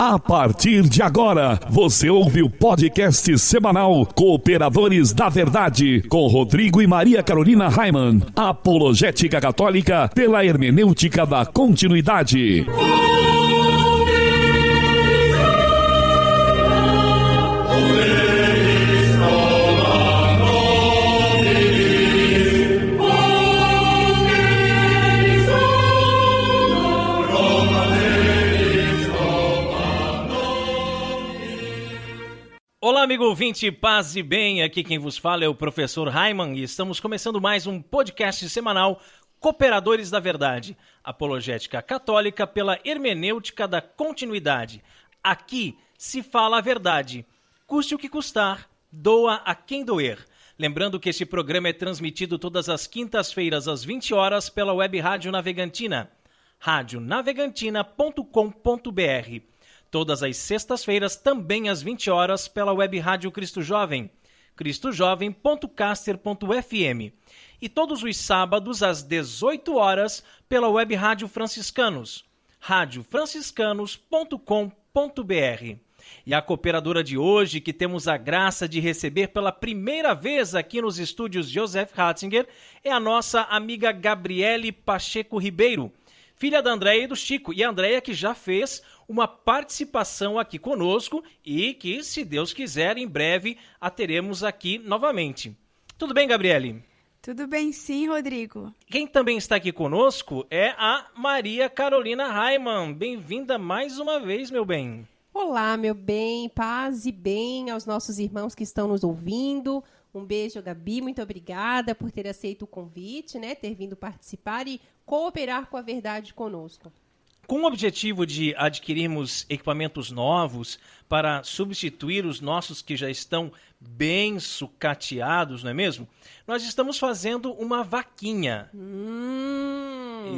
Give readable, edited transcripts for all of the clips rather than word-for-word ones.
A partir de agora, você ouve o podcast semanal Cooperadores da Verdade, com Rodrigo e Maria Carolina Raimann. Apologética católica pela hermenêutica da continuidade. Olá, amigo ouvinte, paz e bem, aqui quem vos fala é o professor Raimann e estamos começando mais um podcast semanal Cooperadores da Verdade, apologética católica pela hermenêutica da continuidade. Aqui se fala a verdade, custe o que custar, doa a quem doer. Lembrando que este programa é transmitido todas as quintas-feiras às 20 horas pela web Rádio Navegantina, radionavegantina.com.br. Todas as sextas-feiras, também às 20 horas, pela web Rádio Cristo Jovem, cristojovem.caster.fm. E todos os sábados, às 18 horas, pela web Rádio Franciscanos, radiofranciscanos.com.br. E a cooperadora de hoje, que temos a graça de receber pela primeira vez aqui nos estúdios Joseph Ratzinger, é a nossa amiga Gabriele Pacheco Ribeiro, filha da Andréia e do Chico. E a Andréia que já fez uma participação aqui conosco e que, se Deus quiser, em breve a teremos aqui novamente. Tudo bem, Gabriele? Tudo bem sim, Rodrigo. Quem também está aqui conosco é a Maria Carolina Raimann. Bem-vinda mais uma vez, meu bem. Olá, meu bem, paz e bem aos nossos irmãos que estão nos ouvindo. Um beijo, Gabi, muito obrigada por ter aceito o convite, ter vindo participar e cooperar com a verdade conosco. Com o objetivo de adquirirmos equipamentos novos para substituir os nossos que já estão bem sucateados, não é mesmo? Nós estamos fazendo uma vaquinha.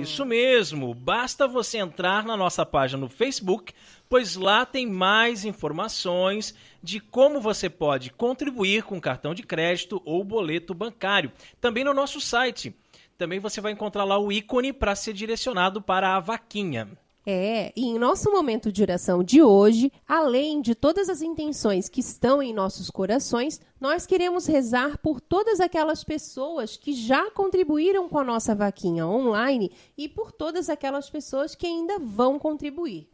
Isso mesmo, basta você entrar na nossa página no Facebook, pois lá tem mais informações de como você pode contribuir com cartão de crédito ou boleto bancário. Também no nosso site. Também você vai encontrar lá o ícone para ser direcionado para a vaquinha. E em nosso momento de oração de hoje, além de todas as intenções que estão em nossos corações, nós queremos rezar por todas aquelas pessoas que já contribuíram com a nossa vaquinha online e por todas aquelas pessoas que ainda vão contribuir.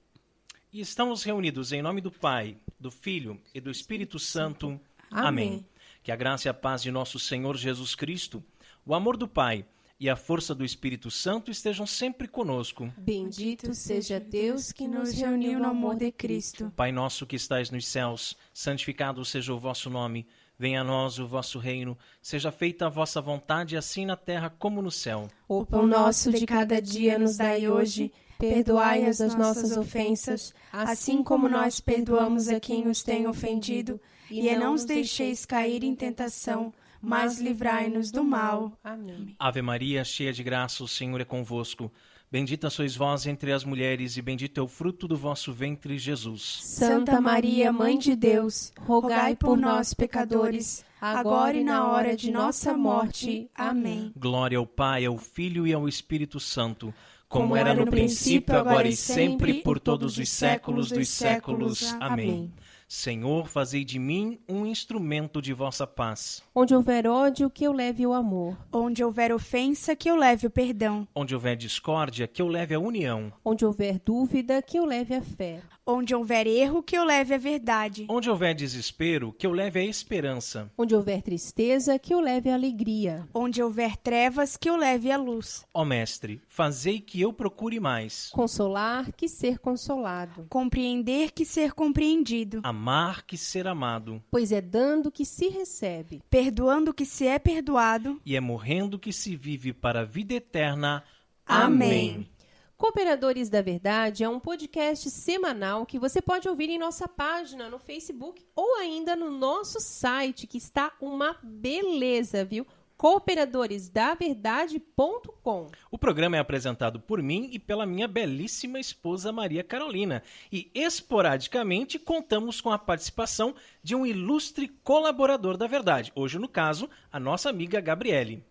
E estamos reunidos em nome do Pai, do Filho e do Espírito Santo. Amém. Que a graça e a paz de nosso Senhor Jesus Cristo, o amor do Pai e a força do Espírito Santo estejam sempre conosco. Bendito seja Deus que nos reuniu no amor de Cristo. Pai nosso que estais nos céus, santificado seja o vosso nome. Venha a nós o vosso reino. Seja feita a vossa vontade, assim na terra como no céu. O pão nosso de cada dia nos dai hoje. Perdoai-as as nossas ofensas, assim como nós perdoamos a quem nos tem ofendido. E não os deixeis cair em tentação, mas livrai-nos do mal. Amém. Ave Maria, cheia de graça, o Senhor é convosco. Bendita sois vós entre as mulheres, e bendito é o fruto do vosso ventre, Jesus. Santa Maria, Mãe de Deus, rogai por nós, pecadores, agora e na hora de nossa morte. Amém. Glória ao Pai, ao Filho e ao Espírito Santo, como era no princípio, agora e sempre, por todos os séculos dos séculos. Amém. Senhor, fazei de mim um instrumento de vossa paz. Onde houver ódio, que eu leve o amor. Onde houver ofensa, que eu leve o perdão. Onde houver discórdia, que eu leve a união. Onde houver dúvida, que eu leve a fé. Onde houver erro, que eu leve a verdade. Onde houver desespero, que eu leve a esperança. Onde houver tristeza, que eu leve a alegria. Onde houver trevas, que eu leve a luz. Ó Mestre, fazei que eu procure mais. Consolar, que ser consolado. Compreender, que ser compreendido. Amar, que ser amado. Pois é dando que se recebe. Perdoando, que se é perdoado. E é morrendo que se vive para a vida eterna. Amém. Cooperadores da Verdade é um podcast semanal que você pode ouvir em nossa página no Facebook ou ainda no nosso site, que está uma beleza, viu? cooperadoresdaverdade.com. O programa é apresentado por mim e pela minha belíssima esposa Maria Carolina. E esporadicamente contamos com a participação de um ilustre colaborador da Verdade. Hoje, no caso, a nossa amiga Gabriele.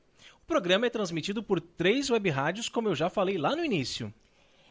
O programa é transmitido por 3 web rádios, como eu já falei lá no início.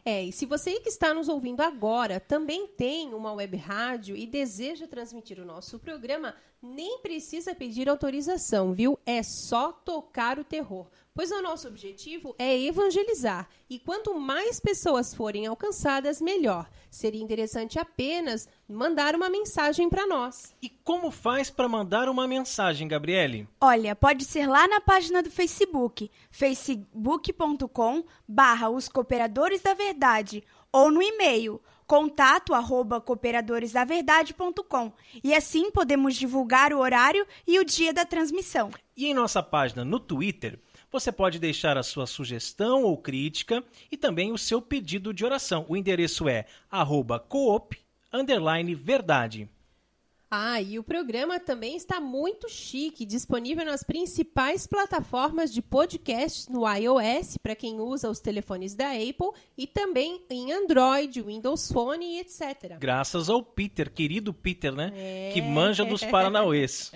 E se você que está nos ouvindo agora também tem uma web rádio e deseja transmitir o nosso programa, nem precisa pedir autorização, viu? É só tocar o terror, pois o nosso objetivo é evangelizar. E quanto mais pessoas forem alcançadas, melhor. Seria interessante apenas mandar uma mensagem para nós. E como faz para mandar uma mensagem, Gabriele? Olha, pode ser lá na página do Facebook, facebook.com/Os Cooperadores da Verdade, ou no e-mail, contato@cooperadoresdaverdade.com. E assim podemos divulgar o horário e o dia da transmissão. E em nossa página no Twitter, você pode deixar a sua sugestão ou crítica e também o seu pedido de oração. O endereço é @coop_verdade. E o programa também está muito chique, disponível nas principais plataformas de podcasts no iOS, para quem usa os telefones da Apple, e também em Android, Windows Phone e etc. Graças ao Peter, querido Peter, né? Que manja dos paranauês.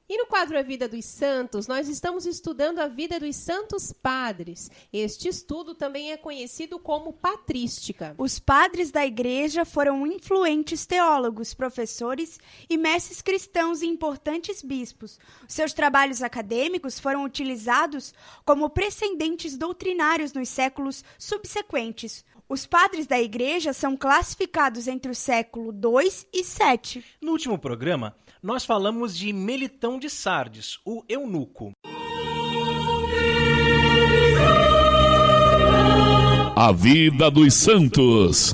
E no quadro A Vida dos Santos, nós estamos estudando a vida dos santos padres. Este estudo também é conhecido como patrística. Os padres da igreja foram influentes teólogos, professores e mestres cristãos e importantes bispos. Seus trabalhos acadêmicos foram utilizados como precedentes doutrinários nos séculos subsequentes. Os padres da igreja são classificados entre o século II e VII. No último programa, nós falamos de Melitão de Sardes, o eunuco. A vida dos santos.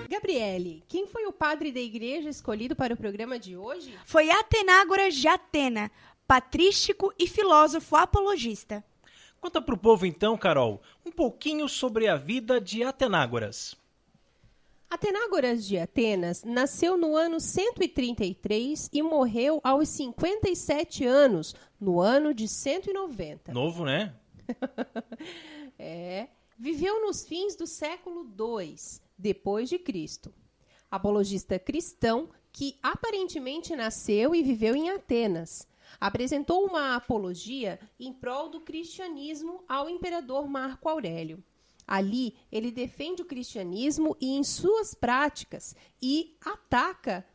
Gabriele, quem foi o padre da igreja escolhido para o programa de hoje? Foi Atenágoras de Atena, patrístico e filósofo apologista. Conta para o povo então, Carol, um pouquinho sobre a vida de Atenágoras. Atenágoras de Atenas nasceu no ano 133 e morreu aos 57 anos, no ano de 190. Novo, né? Viveu nos fins do século II, depois de Cristo. Apologista cristão que aparentemente nasceu e viveu em Atenas. Apresentou uma apologia em prol do cristianismo ao imperador Marco Aurélio. Ali, ele defende o cristianismo e em suas práticas e ataca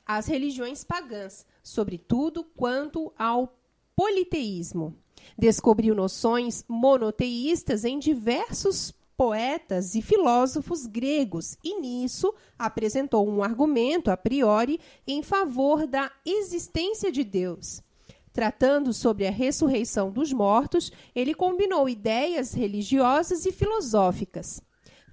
as religiões pagãs, sobretudo quanto ao politeísmo. Descobriu noções monoteístas em diversos poetas e filósofos gregos e, nisso, apresentou um argumento a priori em favor da existência de Deus. Tratando sobre a ressurreição dos mortos, ele combinou ideias religiosas e filosóficas.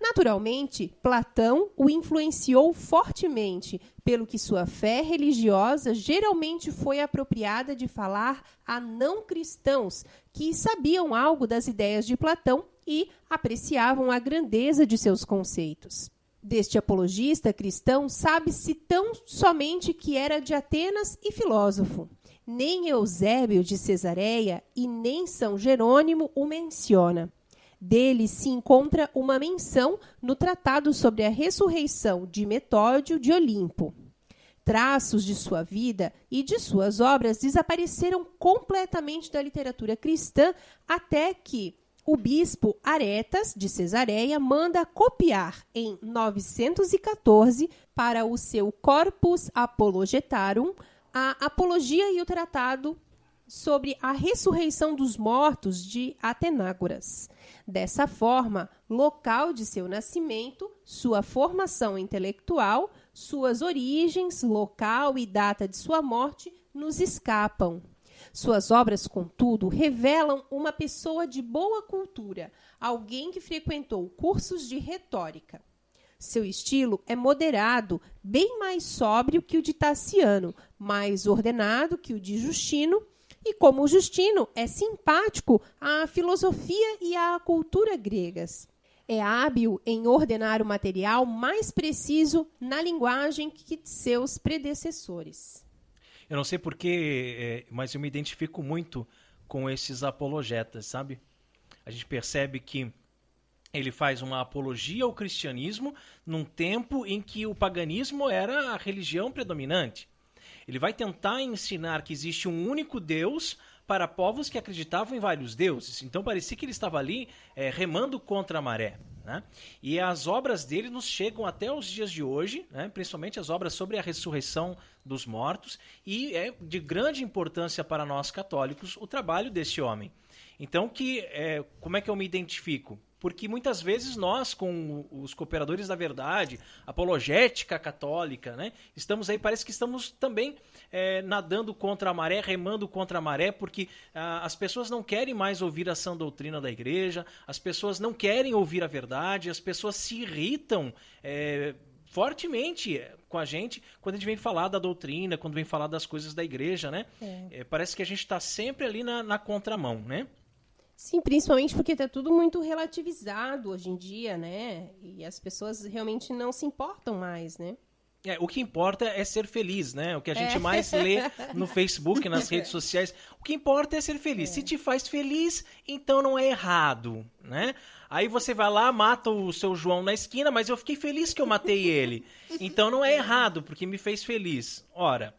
Naturalmente, Platão o influenciou fortemente, pelo que sua fé religiosa geralmente foi apropriada de falar a não cristãos que sabiam algo das ideias de Platão e apreciavam a grandeza de seus conceitos. Deste apologista cristão, sabe-se tão somente que era de Atenas e filósofo. Nem Eusébio de Cesareia e nem São Jerônimo o menciona. Dele se encontra uma menção no Tratado sobre a Ressurreição de Metódio de Olimpo. Traços de sua vida e de suas obras desapareceram completamente da literatura cristã até que o bispo Aretas de Cesareia manda copiar em 914 para o seu Corpus Apologetarum a Apologia e o Tratado sobre a Ressurreição dos Mortos de Atenágoras. Dessa forma, local de seu nascimento, sua formação intelectual, suas origens, local e data de sua morte nos escapam. Suas obras, contudo, revelam uma pessoa de boa cultura, alguém que frequentou cursos de retórica. Seu estilo é moderado, bem mais sóbrio que o de Taciano, mais ordenado que o de Justino, e como Justino é simpático à filosofia e à cultura gregas. É hábil em ordenar o material mais preciso na linguagem que seus predecessores. Eu não sei porquê, mas eu me identifico muito com esses apologetas, sabe? A gente percebe que ele faz uma apologia ao cristianismo num tempo em que o paganismo era a religião predominante. Ele vai tentar ensinar que existe um único Deus para povos que acreditavam em vários deuses. Então parecia que ele estava ali remando contra a maré. Né? E as obras dele nos chegam até os dias de hoje, né? Principalmente as obras sobre a ressurreição dos mortos, e é de grande importância para nós católicos o trabalho desse homem. Então, como é que eu me identifico? Porque muitas vezes nós, com os cooperadores da verdade, apologética católica, né, estamos aí, parece que estamos também nadando contra a maré, remando contra a maré, porque as pessoas não querem mais ouvir a sã doutrina da igreja, as pessoas não querem ouvir a verdade, as pessoas se irritam fortemente com a gente quando a gente vem falar da doutrina, quando vem falar das coisas da igreja, né? Parece que a gente está sempre ali na contramão, né? Sim, principalmente porque está tudo muito relativizado hoje em dia, né? E as pessoas realmente não se importam mais, né? O que importa é ser feliz, né? O que a gente mais lê no Facebook, nas redes sociais. O que importa é ser feliz. Se te faz feliz, então não é errado, né? Aí você vai lá, mata o seu João na esquina, mas eu fiquei feliz que eu matei ele. Então não é errado, porque me fez feliz. Ora,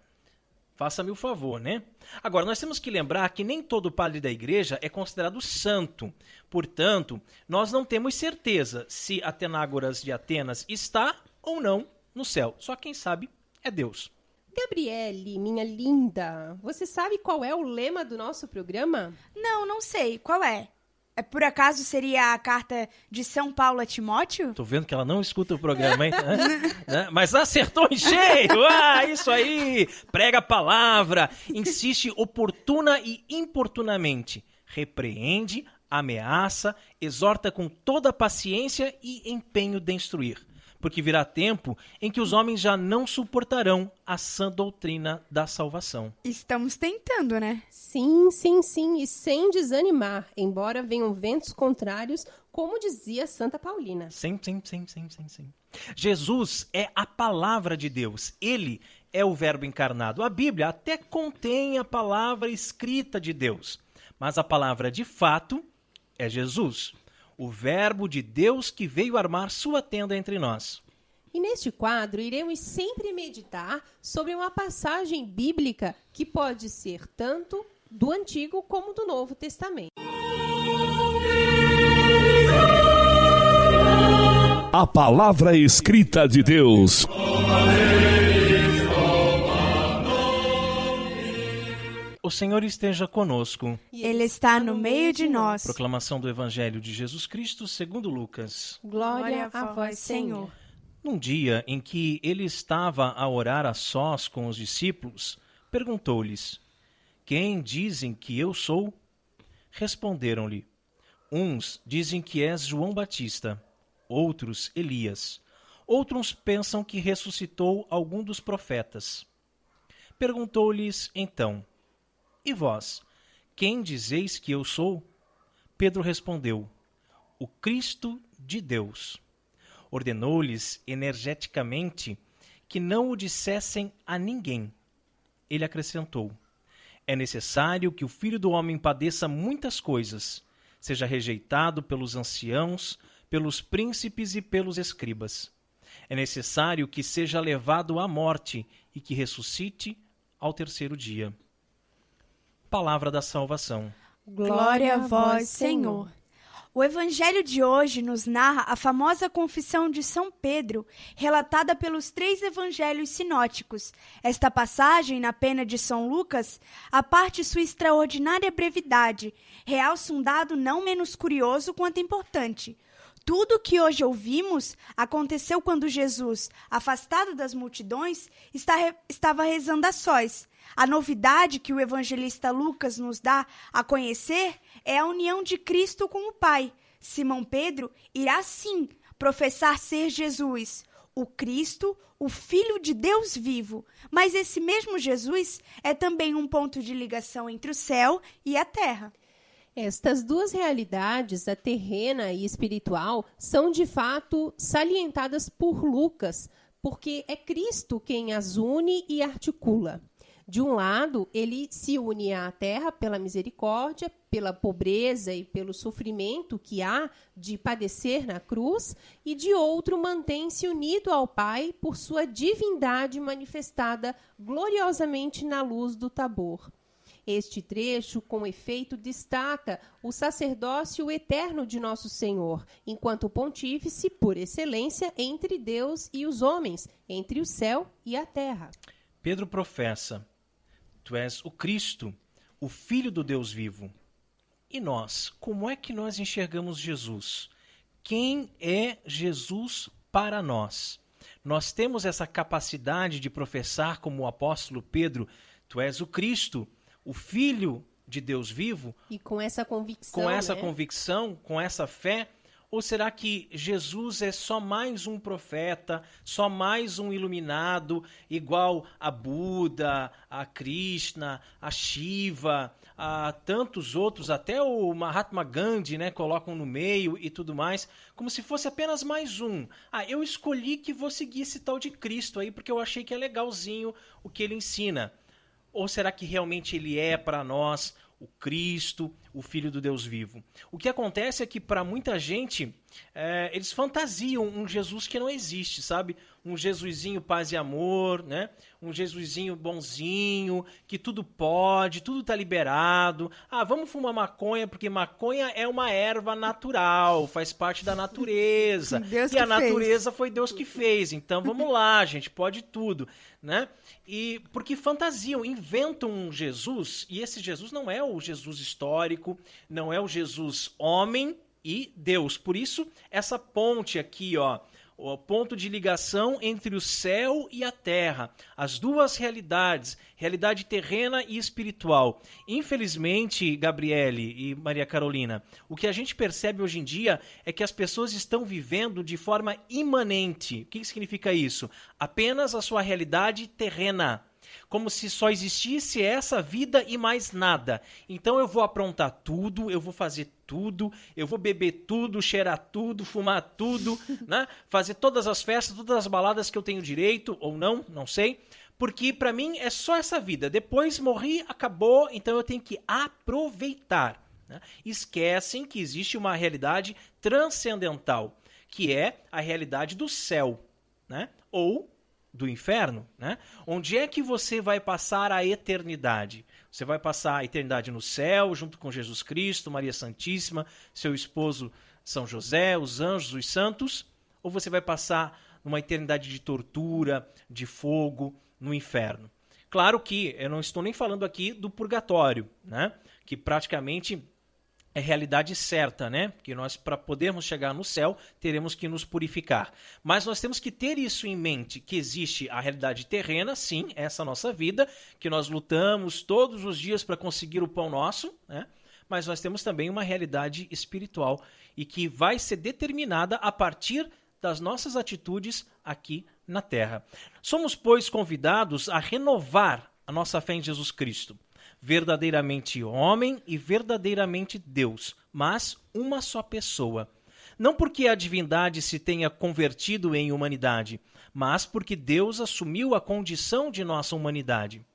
faça-me o favor, né? Agora, nós temos que lembrar que nem todo padre da igreja é considerado santo. Portanto, nós não temos certeza se Atenágoras de Atenas está ou não no céu. Só quem sabe é Deus. Gabriele, minha linda, você sabe qual é o lema do nosso programa? Não sei. Qual é? Por acaso seria a carta de São Paulo a Timóteo? Tô vendo que ela não escuta o programa, hein? Mas acertou em cheio! Isso aí! Prega a palavra, insiste oportuna e importunamente, repreende, ameaça, exorta com toda paciência e empenho de instruir. Porque virá tempo em que os homens já não suportarão a sã doutrina da salvação. Estamos tentando, né? Sim, e sem desanimar, embora venham ventos contrários, como dizia Santa Paulina. Sim. Jesus é a palavra de Deus, ele é o verbo encarnado. A Bíblia até contém a palavra escrita de Deus, mas a palavra de fato é Jesus, o verbo de Deus que veio armar sua tenda entre nós. E neste quadro, iremos sempre meditar sobre uma passagem bíblica que pode ser tanto do Antigo como do Novo Testamento. A palavra escrita de Deus. O Senhor esteja conosco. Ele está no meio de nós. Proclamação do Evangelho de Jesus Cristo segundo Lucas. Glória a vós, Senhor. Num dia em que ele estava a orar a sós com os discípulos, perguntou-lhes: Quem dizem que eu sou? Responderam-lhe: Uns dizem que és João Batista, outros Elias, outros pensam que ressuscitou algum dos profetas. Perguntou-lhes então: E vós, quem dizeis que eu sou? Pedro respondeu: O Cristo de Deus. Ordenou-lhes energeticamente que não o dissessem a ninguém. Ele acrescentou: É necessário que o Filho do Homem padeça muitas coisas, seja rejeitado pelos anciãos, pelos príncipes e pelos escribas. É necessário que seja levado à morte e que ressuscite ao terceiro dia. Palavra da salvação. Glória a vós, Senhor. O evangelho de hoje nos narra a famosa confissão de São Pedro, relatada pelos 3 evangelhos sinóticos. Esta passagem, na pena de São Lucas, a parte sua extraordinária brevidade, realça um dado não menos curioso quanto importante. Tudo o que hoje ouvimos aconteceu quando Jesus, afastado das multidões, estava rezando a sós. A novidade que o evangelista Lucas nos dá a conhecer é a união de Cristo com o Pai. Simão Pedro irá sim professar ser Jesus, o Cristo, o Filho de Deus vivo. Mas esse mesmo Jesus é também um ponto de ligação entre o céu e a terra. Estas duas realidades, a terrena e espiritual, são de fato salientadas por Lucas, porque é Cristo quem as une e articula. De um lado, ele se une à terra pela misericórdia, pela pobreza e pelo sofrimento que há de padecer na cruz, e de outro, mantém-se unido ao Pai por sua divindade manifestada gloriosamente na luz do Tabor. Este trecho, com efeito, destaca o sacerdócio eterno de nosso Senhor, enquanto pontífice por excelência entre Deus e os homens, entre o céu e a terra. Pedro professa: Tu és o Cristo, o Filho do Deus vivo. E nós, como é que nós enxergamos Jesus? Quem é Jesus para nós? Nós temos essa capacidade de professar como o apóstolo Pedro: Tu és o Cristo, o Filho de Deus vivo? E com essa convicção, com essa né? convicção, com essa fé? Ou será que Jesus é só mais um profeta, só mais um iluminado, igual a Buda, a Krishna, a Shiva, a tantos outros, até o Mahatma Gandhi, né, colocam no meio e tudo mais, como se fosse apenas mais um. Eu escolhi que vou seguir esse tal de Cristo aí porque eu achei que é legalzinho o que ele ensina. Ou será que realmente ele é para nós o Cristo, o Filho do Deus vivo? O que acontece é que para muita gente, eles fantasiam um Jesus que não existe, sabe? Um Jesusinho paz e amor, né? Um Jesusinho bonzinho, que tudo pode, tudo está liberado. Vamos fumar maconha, porque maconha é uma erva natural, faz parte da natureza. Deus e a que fez. natureza foi Deus que fez. Então vamos lá, gente, pode tudo, né? E porque fantasiam, inventam um Jesus, e esse Jesus não é o Jesus histórico, não é o Jesus homem e Deus. Por isso, essa ponte aqui, ó, o ponto de ligação entre o céu e a terra, as duas realidades, realidade terrena e espiritual. Infelizmente, Gabriele e Maria Carolina, o que a gente percebe hoje em dia é que as pessoas estão vivendo de forma imanente. O que significa isso? Apenas a sua realidade terrena. Como se só existisse essa vida e mais nada. Então eu vou aprontar tudo, eu vou fazer tudo, eu vou beber tudo, cheirar tudo, fumar tudo, né? Fazer todas as festas, todas as baladas que eu tenho direito, ou não, não sei. Porque para mim é só essa vida. Depois morri, acabou, então eu tenho que aproveitar. Né? Esquecem que existe uma realidade transcendental, que é a realidade do céu, né? Ou do inferno, né? Onde é que você vai passar a eternidade? Você vai passar a eternidade no céu, junto com Jesus Cristo, Maria Santíssima, seu esposo São José, os anjos, os santos? Ou você vai passar numa eternidade de tortura, de fogo, no inferno? Claro que eu não estou nem falando aqui do purgatório, né? Que praticamente é realidade certa, né? Que nós, para podermos chegar no céu, teremos que nos purificar. Mas nós temos que ter isso em mente, que existe a realidade terrena, sim, essa nossa vida, que nós lutamos todos os dias para conseguir o pão nosso, né? Mas nós temos também uma realidade espiritual e que vai ser determinada a partir das nossas atitudes aqui na Terra. Somos, pois, convidados a renovar a nossa fé em Jesus Cristo. Verdadeiramente homem e verdadeiramente Deus, mas uma só pessoa. Não porque a divindade se tenha convertido em humanidade, mas porque Deus assumiu a condição de nossa humanidade.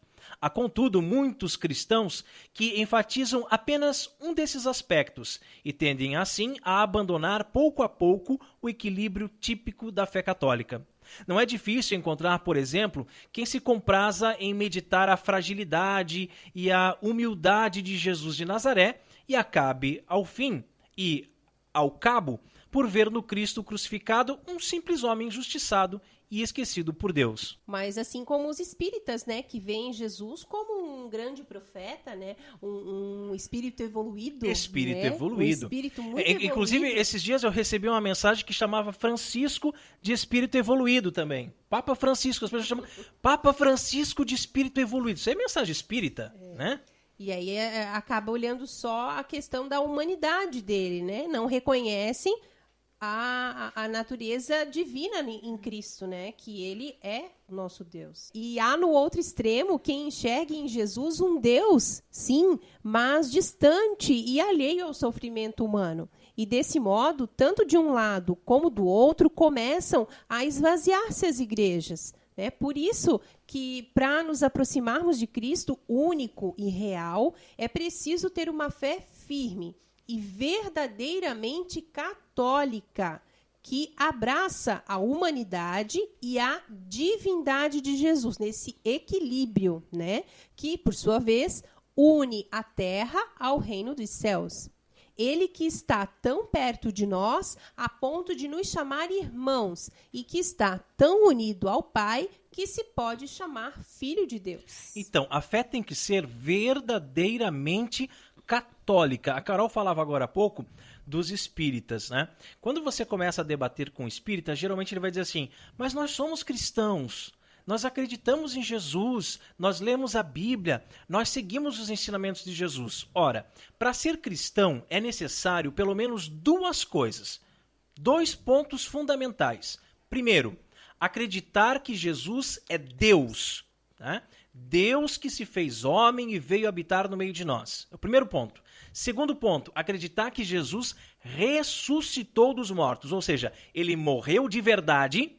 Há, contudo, muitos cristãos que enfatizam apenas um desses aspectos e tendem, assim, a abandonar pouco a pouco o equilíbrio típico da fé católica. Não é difícil encontrar, por exemplo, quem se compraza em meditar a fragilidade e a humildade de Jesus de Nazaré e acabe, ao fim e ao cabo, por ver no Cristo crucificado um simples homem injustiçado e esquecido por Deus. Mas assim como os espíritas, né, que veem Jesus como um grande profeta, né, um espírito evoluído. Espírito né? evoluído. Um espírito muito evoluído. Inclusive, esses dias eu recebi uma mensagem que chamava Francisco de espírito evoluído também. Papa Francisco, as pessoas chamam Papa Francisco de espírito evoluído. Isso é mensagem espírita, né? E aí acaba olhando só a questão da humanidade dele, né? Não reconhecem a natureza divina em Cristo, né? Que ele é nosso Deus. E há no outro extremo quem enxerga em Jesus um Deus, sim, mas distante e alheio ao sofrimento humano. E desse modo, tanto de um lado como do outro, começam a esvaziar-se as igrejas. É por isso que, para nos aproximarmos de Cristo único e real, é preciso ter uma fé firme e verdadeiramente católica, que abraça a humanidade e a divindade de Jesus, nesse equilíbrio, né? Que, por sua vez, une a terra ao reino dos céus. Ele que está tão perto de nós, a ponto de nos chamar irmãos, e que está tão unido ao Pai, que se pode chamar Filho de Deus. Então, a fé tem que ser verdadeiramente católica. A Carol falava agora há pouco dos espíritas, né? Quando você começa a debater com o espírita, geralmente ele vai dizer assim, mas nós somos cristãos, nós acreditamos em Jesus, nós lemos a Bíblia, nós seguimos os ensinamentos de Jesus. Ora, para ser cristão é necessário pelo menos 2 coisas, 2 pontos fundamentais. Primeiro, acreditar que Jesus é Deus, né? Deus que se fez homem e veio habitar no meio de nós. É o primeiro ponto. Segundo ponto, acreditar que Jesus ressuscitou dos mortos, ou seja, ele morreu de verdade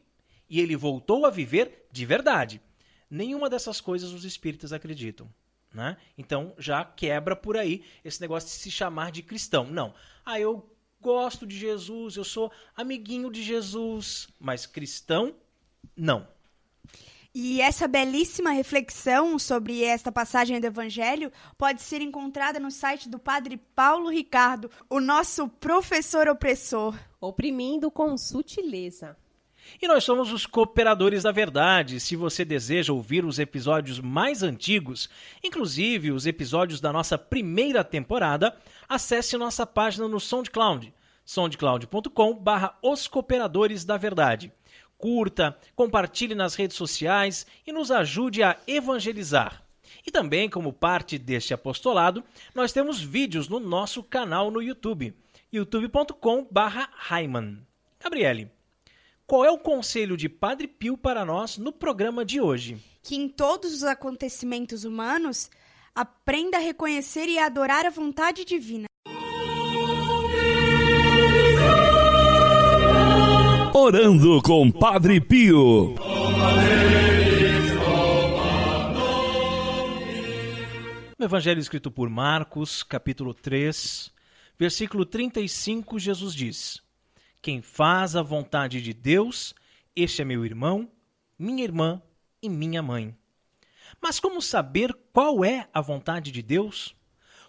e ele voltou a viver de verdade. Nenhuma dessas coisas os espíritas acreditam, né? Então já quebra por aí esse negócio de se chamar de cristão. Não, eu gosto de Jesus, eu sou amiguinho de Jesus, mas cristão, não. E essa belíssima reflexão sobre esta passagem do Evangelho pode ser encontrada no site do Padre Paulo Ricardo, o nosso professor opressor. Oprimindo com sutileza. E nós somos os Cooperadores da Verdade. Se você deseja ouvir os episódios mais antigos, inclusive os episódios da nossa primeira temporada, acesse nossa página no SoundCloud, soundcloud.com/Os Cooperadores da Verdade. Curta, compartilhe nas redes sociais e nos ajude a evangelizar. E também, como parte deste apostolado, nós temos vídeos no nosso canal no YouTube, youtube.com/Heimann. Gabriele, qual é o conselho de Padre Pio para nós no programa de hoje? Que em todos os acontecimentos humanos, aprenda a reconhecer e a adorar a vontade divina. Orando com Padre Pio. No Evangelho escrito por Marcos, capítulo 3, versículo 35, Jesus diz: quem faz a vontade de Deus, este é meu irmão, minha irmã e minha mãe. Mas como saber qual é a vontade de Deus?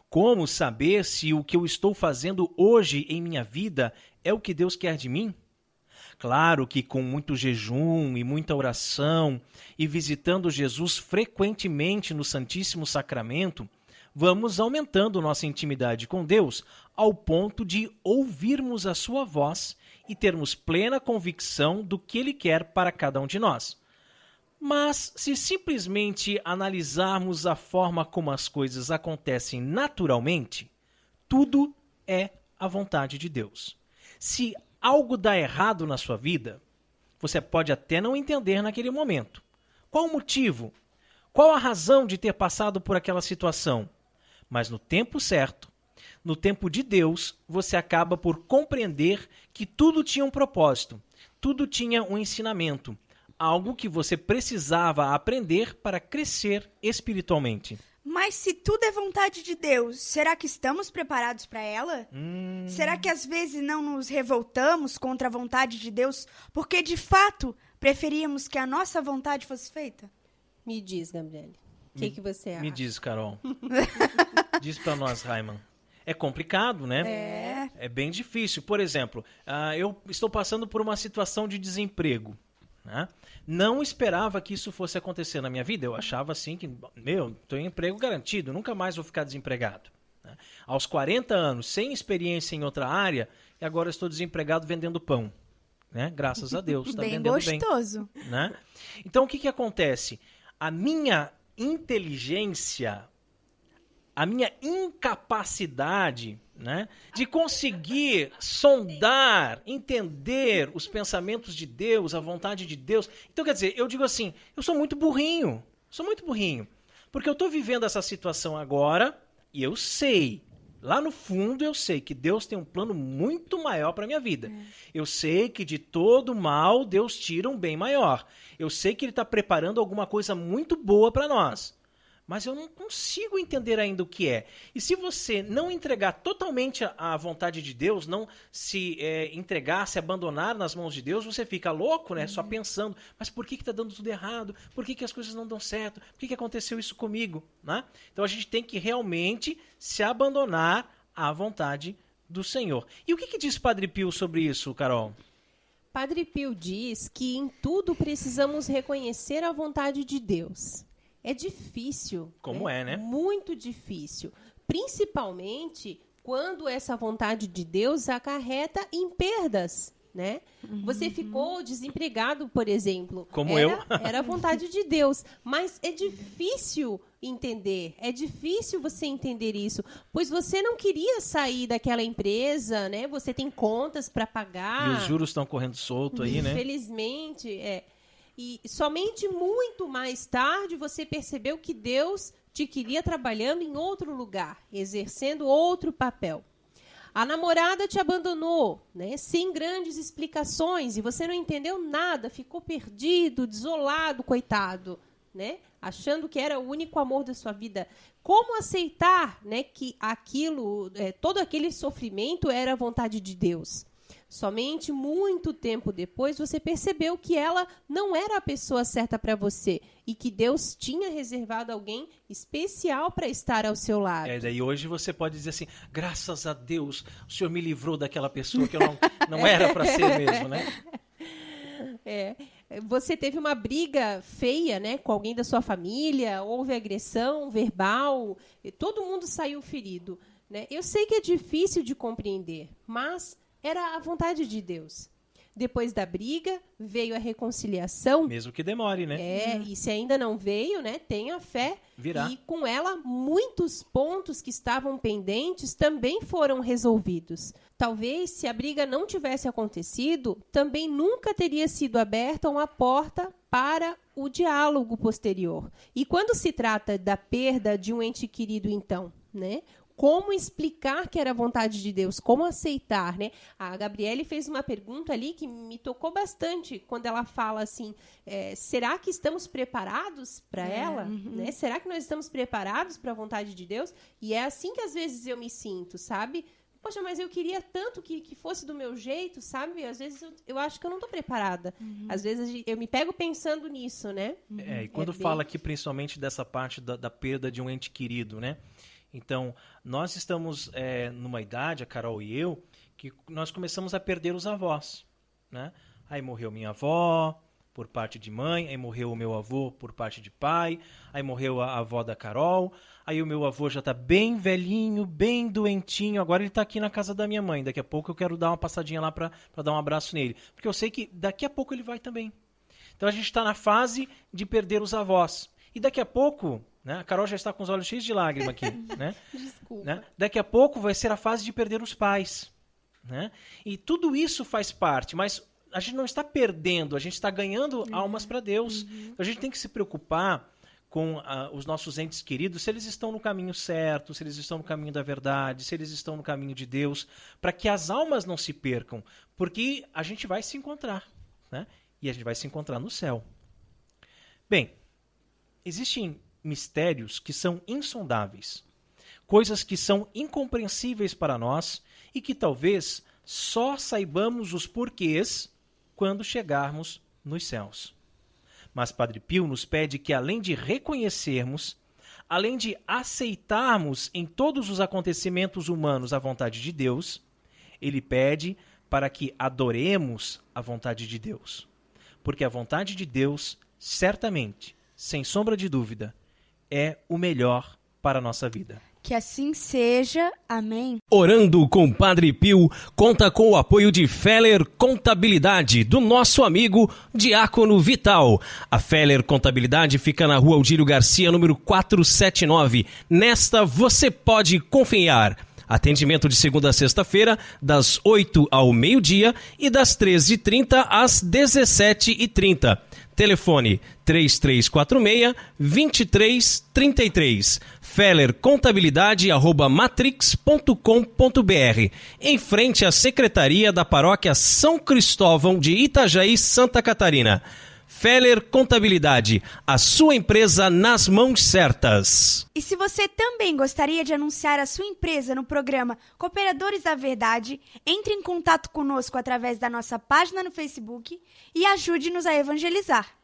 Como saber se o que eu estou fazendo hoje em minha vida é o que Deus quer de mim? Claro que com muito jejum e muita oração e visitando Jesus frequentemente no Santíssimo Sacramento, vamos aumentando nossa intimidade com Deus ao ponto de ouvirmos a sua voz e termos plena convicção do que Ele quer para cada um de nós. Mas se simplesmente analisarmos a forma como as coisas acontecem naturalmente, tudo é a vontade de Deus. Se algo dá errado na sua vida, você pode até não entender naquele momento. Qual o motivo? Qual a razão de ter passado por aquela situação? Mas no tempo certo, no tempo de Deus, você acaba por compreender que tudo tinha um propósito, tudo tinha um ensinamento, algo que você precisava aprender para crescer espiritualmente. Mas se tudo é vontade de Deus, será que estamos preparados para ela? Será que às vezes não nos revoltamos contra a vontade de Deus porque, de fato, preferíamos que a nossa vontade fosse feita? Me diz, Gabriele, o que você acha? Me diz, Carol. Diz para nós, Heimann. É complicado, né? É bem difícil. Por exemplo, eu estou passando por uma situação de desemprego, né? Não esperava que isso fosse acontecer na minha vida. Eu achava assim que, estou em emprego garantido, nunca mais vou ficar desempregado, né? Aos 40 anos, sem experiência em outra área, e agora estou desempregado vendendo pão, né? Graças a Deus, está vendendo gostoso. Bem, né? Então, o que acontece? A minha inteligência, a minha incapacidade, né, de conseguir sondar, entender os pensamentos de Deus, a vontade de Deus. Então, quer dizer, eu digo assim, eu sou muito burrinho, porque eu estou vivendo essa situação agora e eu sei, lá no fundo eu sei que Deus tem um plano muito maior para a minha vida. Eu sei que de todo mal Deus tira um bem maior. Eu sei que Ele está preparando alguma coisa muito boa para nós. mas eu não consigo entender ainda o que é. E se você não entregar totalmente a vontade de Deus, não se entregar, se abandonar nas mãos de Deus, você fica louco, né? Só pensando, mas por que está dando tudo errado? Por que as coisas não dão certo? Por que aconteceu isso comigo? Né? Então a gente tem que realmente se abandonar à vontade do Senhor. E o que diz Padre Pio sobre isso, Carol? Padre Pio diz que em tudo precisamos reconhecer a vontade de Deus. É difícil. Como né? Muito difícil. Principalmente quando essa vontade de Deus acarreta em perdas, né? Você ficou desempregado, por exemplo. Como eu. Era a vontade de Deus. Mas é difícil entender. É difícil você entender isso. Pois você não queria sair daquela empresa, né? Você tem contas para pagar. E os juros estão correndo solto aí, né? Infelizmente, E somente muito mais tarde você percebeu que Deus te queria trabalhando em outro lugar, exercendo outro papel. A namorada te abandonou, né, sem grandes explicações, e você não entendeu nada, ficou perdido, desolado, coitado, né, achando que era o único amor da sua vida. Como aceitar, né, que todo aquele sofrimento era a vontade de Deus? Somente muito tempo depois você percebeu que ela não era a pessoa certa para você e que Deus tinha reservado alguém especial para estar ao seu lado. Daí hoje você pode dizer assim, graças a Deus, o Senhor me livrou daquela pessoa que eu não era para ser mesmo, né? Você teve uma briga feia, né, com alguém da sua família, houve agressão verbal, todo mundo saiu ferido, né? Eu sei que é difícil de compreender, mas era a vontade de Deus. Depois da briga, veio a reconciliação. Mesmo que demore, né? E se ainda não veio, né, tenha fé. Virá. E com ela, muitos pontos que estavam pendentes também foram resolvidos. Talvez, se a briga não tivesse acontecido, também nunca teria sido aberta uma porta para o diálogo posterior. E quando se trata da perda de um ente querido, então, né? Como explicar que era a vontade de Deus? Como aceitar, né? A Gabriele fez uma pergunta ali que me tocou bastante quando ela fala assim, será que estamos preparados para ela? Né? Será que nós estamos preparados para a vontade de Deus? E é assim que às vezes eu me sinto, sabe? Poxa, mas eu queria tanto que fosse do meu jeito, sabe? Às vezes eu acho que eu não estou preparada. Às vezes eu me pego pensando nisso, né? E quando fala aqui principalmente dessa parte da perda de um ente querido, né? Então, nós estamos numa idade, a Carol e eu, que nós começamos a perder os avós, né? Aí morreu minha avó, por parte de mãe, aí morreu o meu avô por parte de pai, aí morreu a avó da Carol, aí o meu avô já está bem velhinho, bem doentinho, agora ele está aqui na casa da minha mãe, daqui a pouco eu quero dar uma passadinha lá para dar um abraço nele, porque eu sei que daqui a pouco ele vai também. Então a gente está na fase de perder os avós, e daqui a pouco... Né? A Carol já está com os olhos cheios de lágrima aqui. Né? Desculpa. Né? Daqui a pouco vai ser a fase de perder os pais. Né? E tudo isso faz parte, mas a gente não está perdendo, a gente está ganhando almas para Deus. Então a gente tem que se preocupar com os nossos entes queridos, se eles estão no caminho certo, se eles estão no caminho da verdade, se eles estão no caminho de Deus, para que as almas não se percam, porque a gente vai se encontrar, né? E a gente vai se encontrar no céu. Bem, existem mistérios que são insondáveis, coisas que são incompreensíveis para nós e que talvez só saibamos os porquês quando chegarmos nos céus. Mas Padre Pio nos pede que, além de reconhecermos, além de aceitarmos em todos os acontecimentos humanos a vontade de Deus, ele pede para que adoremos a vontade de Deus. Porque a vontade de Deus, certamente, sem sombra de dúvida, é o melhor para a nossa vida. Que assim seja. Amém. Orando com Padre Pio conta com o apoio de Feller Contabilidade, do nosso amigo Diácono Vital. A Feller Contabilidade fica na Rua Aldílio Garcia, número 479. Nesta você pode confiar. Atendimento de segunda a sexta-feira, das 8 ao meio-dia e das 13h30 às 17h30. Telefone 3346-2333. fellercontabilidade@matrix.com.br. Em frente à Secretaria da Paróquia São Cristóvão de Itajaí, Santa Catarina. Feller Contabilidade, a sua empresa nas mãos certas. E se você também gostaria de anunciar a sua empresa no programa Cooperadores da Verdade, entre em contato conosco através da nossa página no Facebook e ajude-nos a evangelizar.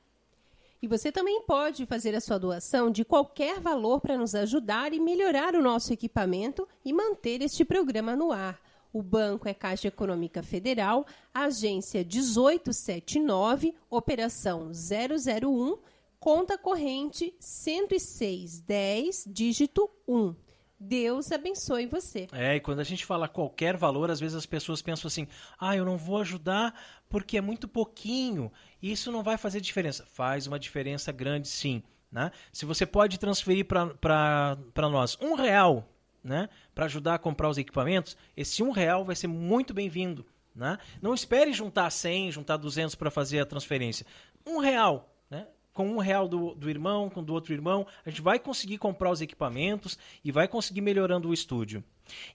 E você também pode fazer a sua doação de qualquer valor para nos ajudar e melhorar o nosso equipamento e manter este programa no ar. O banco é Caixa Econômica Federal, agência 1879, operação 001, conta corrente 10610, dígito 1. Deus abençoe você. E quando a gente fala qualquer valor, às vezes as pessoas pensam assim, eu não vou ajudar porque é muito pouquinho, isso não vai fazer diferença. Faz uma diferença grande, sim. Né? Se você pode transferir para nós R$1, né, para ajudar a comprar os equipamentos, esse R$1 vai ser muito bem-vindo. Né? Não espere juntar 100, juntar 200 para fazer a transferência. R$1, né? Com R$1 do irmão, com do outro irmão, a gente vai conseguir comprar os equipamentos e vai conseguir melhorando o estúdio.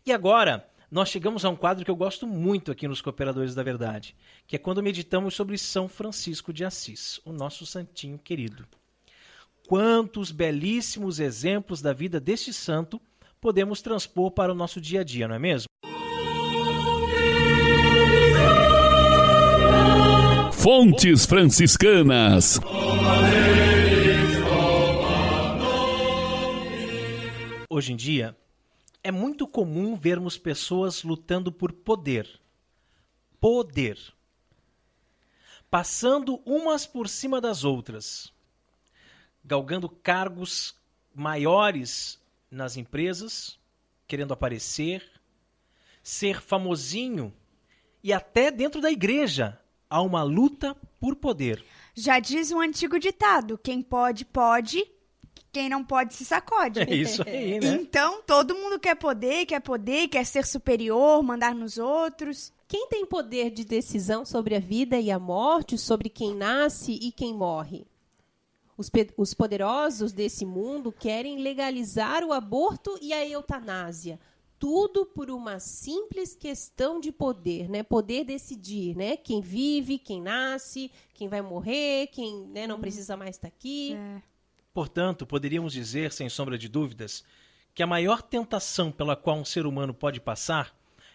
E agora, nós chegamos a um quadro que eu gosto muito aqui nos Cooperadores da Verdade, que é quando meditamos sobre São Francisco de Assis, o nosso santinho querido. Quantos belíssimos exemplos da vida deste santo podemos transpor para o nosso dia a dia, não é mesmo? Fontes Franciscanas. Hoje em dia, é muito comum vermos pessoas lutando por poder. Poder. Passando umas por cima das outras. Galgando cargos maiores nas empresas, querendo aparecer, ser famosinho, e até dentro da igreja há uma luta por poder. Já diz um antigo ditado, quem pode, pode, quem não pode se sacode. É isso aí, né? Então, todo mundo quer poder, quer ser superior, mandar nos outros. Quem tem poder de decisão sobre a vida e a morte, sobre quem nasce e quem morre? Os poderosos desse mundo querem legalizar o aborto e a eutanásia. Tudo por uma simples questão de poder, né? Poder decidir, né? Quem vive, quem nasce, quem vai morrer, quem, né, não precisa mais estar aqui. Portanto, poderíamos dizer, sem sombra de dúvidas, que a maior tentação pela qual um ser humano pode passar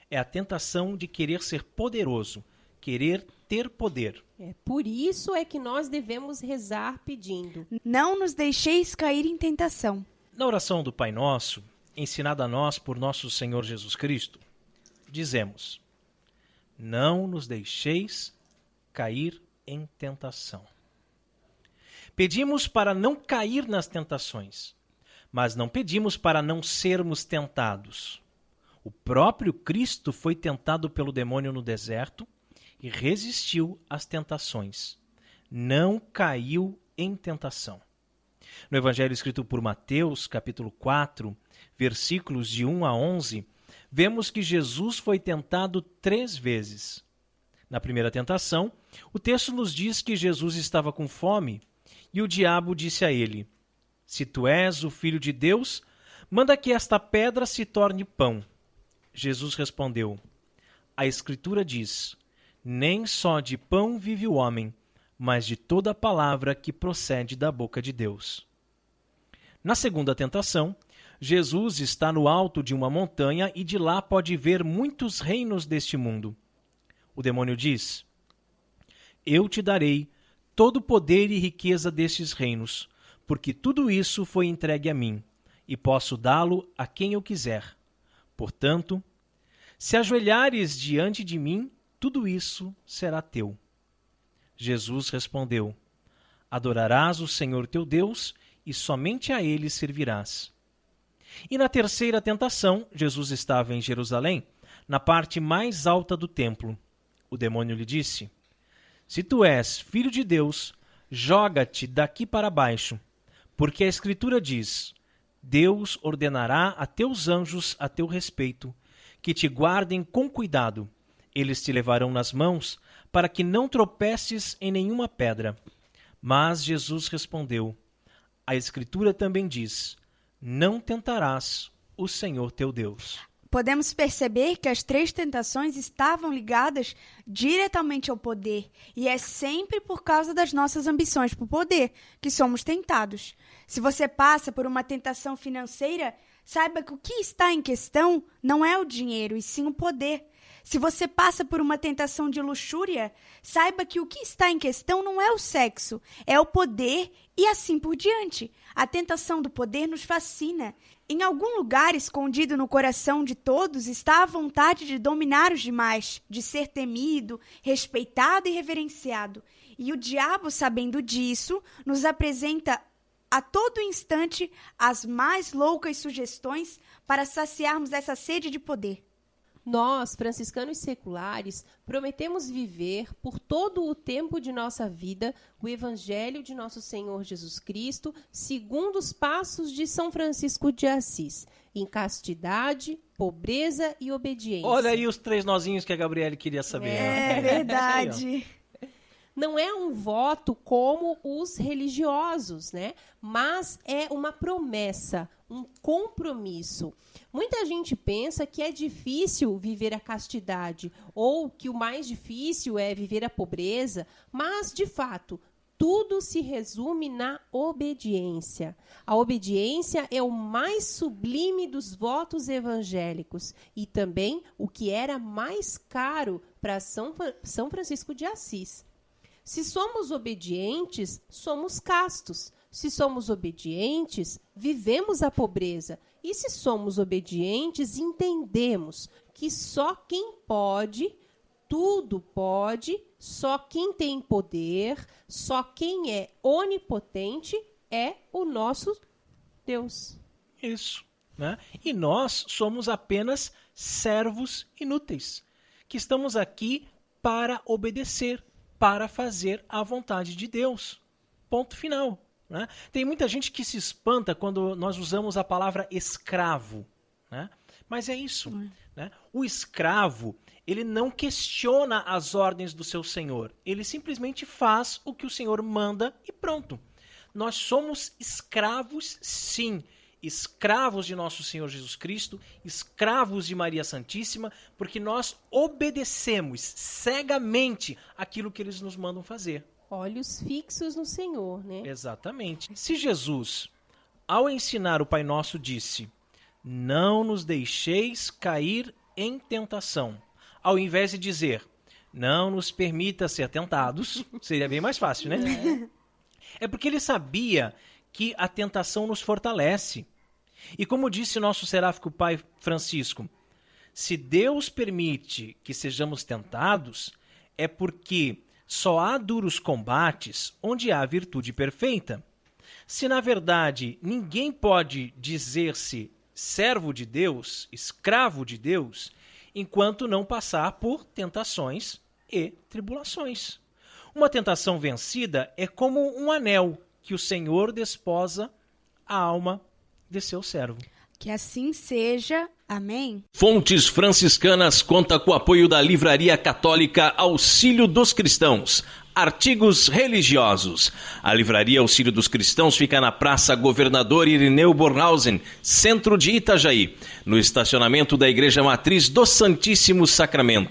é a tentação de querer ser poderoso, querer ter poder. Por isso é que nós devemos rezar pedindo: não nos deixeis cair em tentação. Na oração do Pai Nosso, ensinada a nós por nosso Senhor Jesus Cristo, dizemos: não nos deixeis cair em tentação. Pedimos para não cair nas tentações, mas não pedimos para não sermos tentados. O próprio Cristo foi tentado pelo demônio no deserto e resistiu às tentações. Não caiu em tentação. No Evangelho escrito por Mateus, capítulo 4, versículos de 1 a 11, vemos que Jesus foi tentado 3 vezes. Na primeira tentação, o texto nos diz que Jesus estava com fome e o diabo disse a ele: se tu és o Filho de Deus, manda que esta pedra se torne pão. Jesus respondeu: a Escritura diz: nem só de pão vive o homem, mas de toda palavra que procede da boca de Deus. Na segunda tentação, Jesus está no alto de uma montanha e de lá pode ver muitos reinos deste mundo. O demônio diz: eu te darei todo o poder e riqueza destes reinos, porque tudo isso foi entregue a mim, e posso dá-lo a quem eu quiser. Portanto, se ajoelhares diante de mim, tudo isso será teu. Jesus respondeu: adorarás o Senhor teu Deus e somente a ele servirás. E na terceira tentação, Jesus estava em Jerusalém, na parte mais alta do templo. O demônio lhe disse: se tu és filho de Deus, joga-te daqui para baixo, porque a Escritura diz: Deus ordenará a teus anjos a teu respeito, que te guardem com cuidado. Eles te levarão nas mãos, para que não tropeces em nenhuma pedra. Mas Jesus respondeu: a Escritura também diz: não tentarás o Senhor teu Deus. podemos perceber que as 3 tentações estavam ligadas diretamente ao poder, e é sempre por causa das nossas ambições por poder que somos tentados. Se você passa por uma tentação financeira, saiba que o que está em questão não é o dinheiro, e sim o poder. Se você passa por uma tentação de luxúria, saiba que o que está em questão não é o sexo, é o poder e assim por diante. A tentação do poder nos fascina. Em algum lugar escondido no coração de todos está a vontade de dominar os demais, de ser temido, respeitado e reverenciado. E o diabo, sabendo disso, nos apresenta a todo instante as mais loucas sugestões para saciarmos essa sede de poder. Nós, franciscanos seculares, prometemos viver por todo o tempo de nossa vida o Evangelho de nosso Senhor Jesus Cristo, segundo os passos de São Francisco de Assis, em castidade, pobreza e obediência. Olha aí os 3 nozinhos que a Gabriele queria saber. É verdade. Não é um voto como os religiosos, né? Mas é uma promessa, um compromisso. Muita gente pensa que é difícil viver a castidade ou que o mais difícil é viver a pobreza, mas, de fato, tudo se resume na obediência. A obediência é o mais sublime dos votos evangélicos e também o que era mais caro para São Francisco de Assis. Se somos obedientes, somos castos. Se somos obedientes, vivemos a pobreza. E se somos obedientes, entendemos que só quem pode, tudo pode, só quem tem poder, só quem é onipotente é o nosso Deus. Isso, né? E nós somos apenas servos inúteis, que estamos aqui para obedecer, para fazer a vontade de Deus. Ponto final. Né? Tem muita gente que se espanta quando nós usamos a palavra escravo, né? Mas é isso. Né? O escravo, ele não questiona as ordens do seu senhor. Ele simplesmente faz o que o senhor manda e pronto. Nós somos escravos, sim. Escravos de nosso Senhor Jesus Cristo, escravos de Maria Santíssima, porque nós obedecemos cegamente aquilo que eles nos mandam fazer. Olhos fixos no Senhor, né? Exatamente. Se Jesus, ao ensinar o Pai Nosso, disse: não nos deixeis cair em tentação, ao invés de dizer: não nos permita ser tentados, seria bem mais fácil, né? É porque ele sabia que a tentação nos fortalece. E como disse nosso seráfico Pai Francisco, se Deus permite que sejamos tentados, é porque só há duros combates onde há virtude perfeita. Se, na verdade, ninguém pode dizer-se servo de Deus, escravo de Deus, enquanto não passar por tentações e tribulações. Uma tentação vencida é como um anel que o Senhor desposa à alma de seu servo. Que assim seja. Amém. Fontes Franciscanas conta com o apoio da Livraria Católica Auxílio dos Cristãos. Artigos religiosos. A Livraria Auxílio dos Cristãos fica na Praça Governador Irineu Bornhausen, centro de Itajaí, no estacionamento da Igreja Matriz do Santíssimo Sacramento.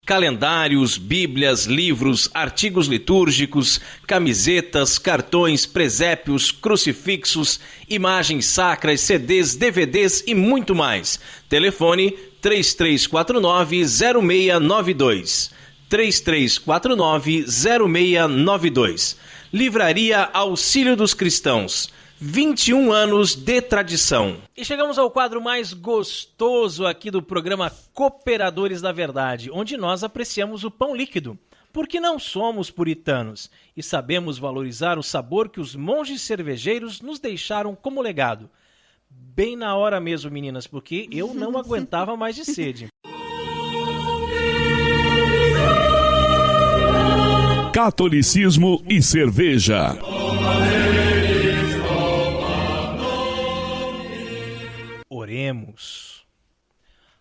Calendários, bíblias, livros, artigos litúrgicos, camisetas, cartões, presépios, crucifixos, imagens sacras, CDs, DVDs e muito mais. Telefone 3349-0692. 3349-0692. Livraria Auxílio dos Cristãos. 21 anos de tradição. E chegamos ao quadro mais gostoso aqui do programa Cooperadores da Verdade, onde nós apreciamos o pão líquido, porque não somos puritanos e sabemos valorizar o sabor que os monges cervejeiros nos deixaram como legado. Bem na hora mesmo, meninas, porque eu não aguentava mais de sede. Catolicismo e cerveja. Oremos.